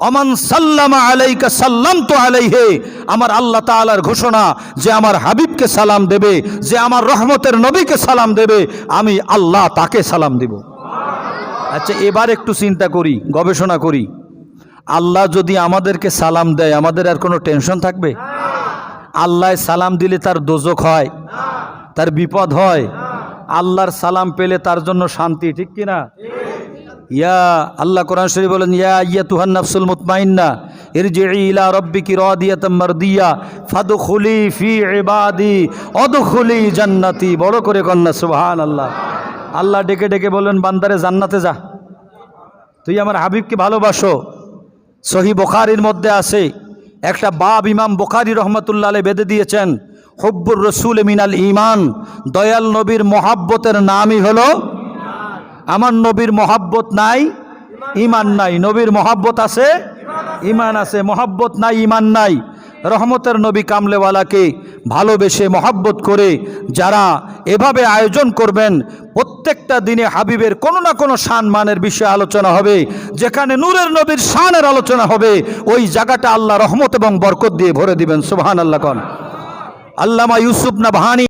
ওয়া মান সাল্লামা আলাইকা সাল্লামতু আলাইহি। আমার আল্লাহ তাআলার ঘোষণা যে আমার হাবিবকে সালাম দেবে, যে আমার রহমতের নবীকে সালাম দেবে, আমি আল্লাহ তাকে সালাম দেব। আচ্ছা, এবার একটু চিন্তা করি, গবেষণা করি, আল্লাহ যদি আমাদেরকে সালাম দেয় আমাদের আর কোনো টেনশন থাকবে? আল্লাহ সালাম দিলে তার দোজক হয়, তার বিপদ হয়, আল্লাহর সালাম পেলে তার জন্য শান্তি, ঠিক কিনা? ইয়া আল্লাহ কোরআন শরীফ বলেন, ইয়া আইয়াতুহান নাফসুল মুতমাইন্না ইরজিই ইলা রাব্বিকি রাদিয়াতাম মারদিয়া ফাদখুলি ফি ইবাদি ওয়াদখুলি জান্নাতি। বড় করে কন্যা সুবহানাল্লাহ। আল্লাহ ডেকে ডেকে বলেন, বান্দারে জান্নাতে যা, তুই আমার হাবিবকে ভালোবাসো। সহিহ বুখারীর মধ্যে আছে, একটা বাব ইমাম বুখারী রহমতুল্লাহ আলাইহি বেঁধে দিয়েছেন, হুব্বুর রাসূল মিনাল ঈমান, দয়াল নবীর মহাব্বতের নামই হলো, আমার নবীর মহাব্বত নাই ঈমান নাই, নবীর মহাব্বত আছে ঈমান আছে, মহাব্বত নাই ঈমান নাই। রহমতের নবী কামলেওয়ালাকে ভালোবেসে মহাব্বত করে যারা এভাবে আয়োজন করবেন, প্রত্যেকটা দিনে হাবিবের কোনো না কোনো শান মানের বিষয়ে আলোচনা হবে, যেখানে নূরের নবীর শানের আলোচনা হবে, ওই জায়গাটা আল্লাহ রহমত এবং বরকত দিয়ে ভরে দিবেন। সুবহানাল্লাহ। আল্লামা ইউসুফ নাবহানী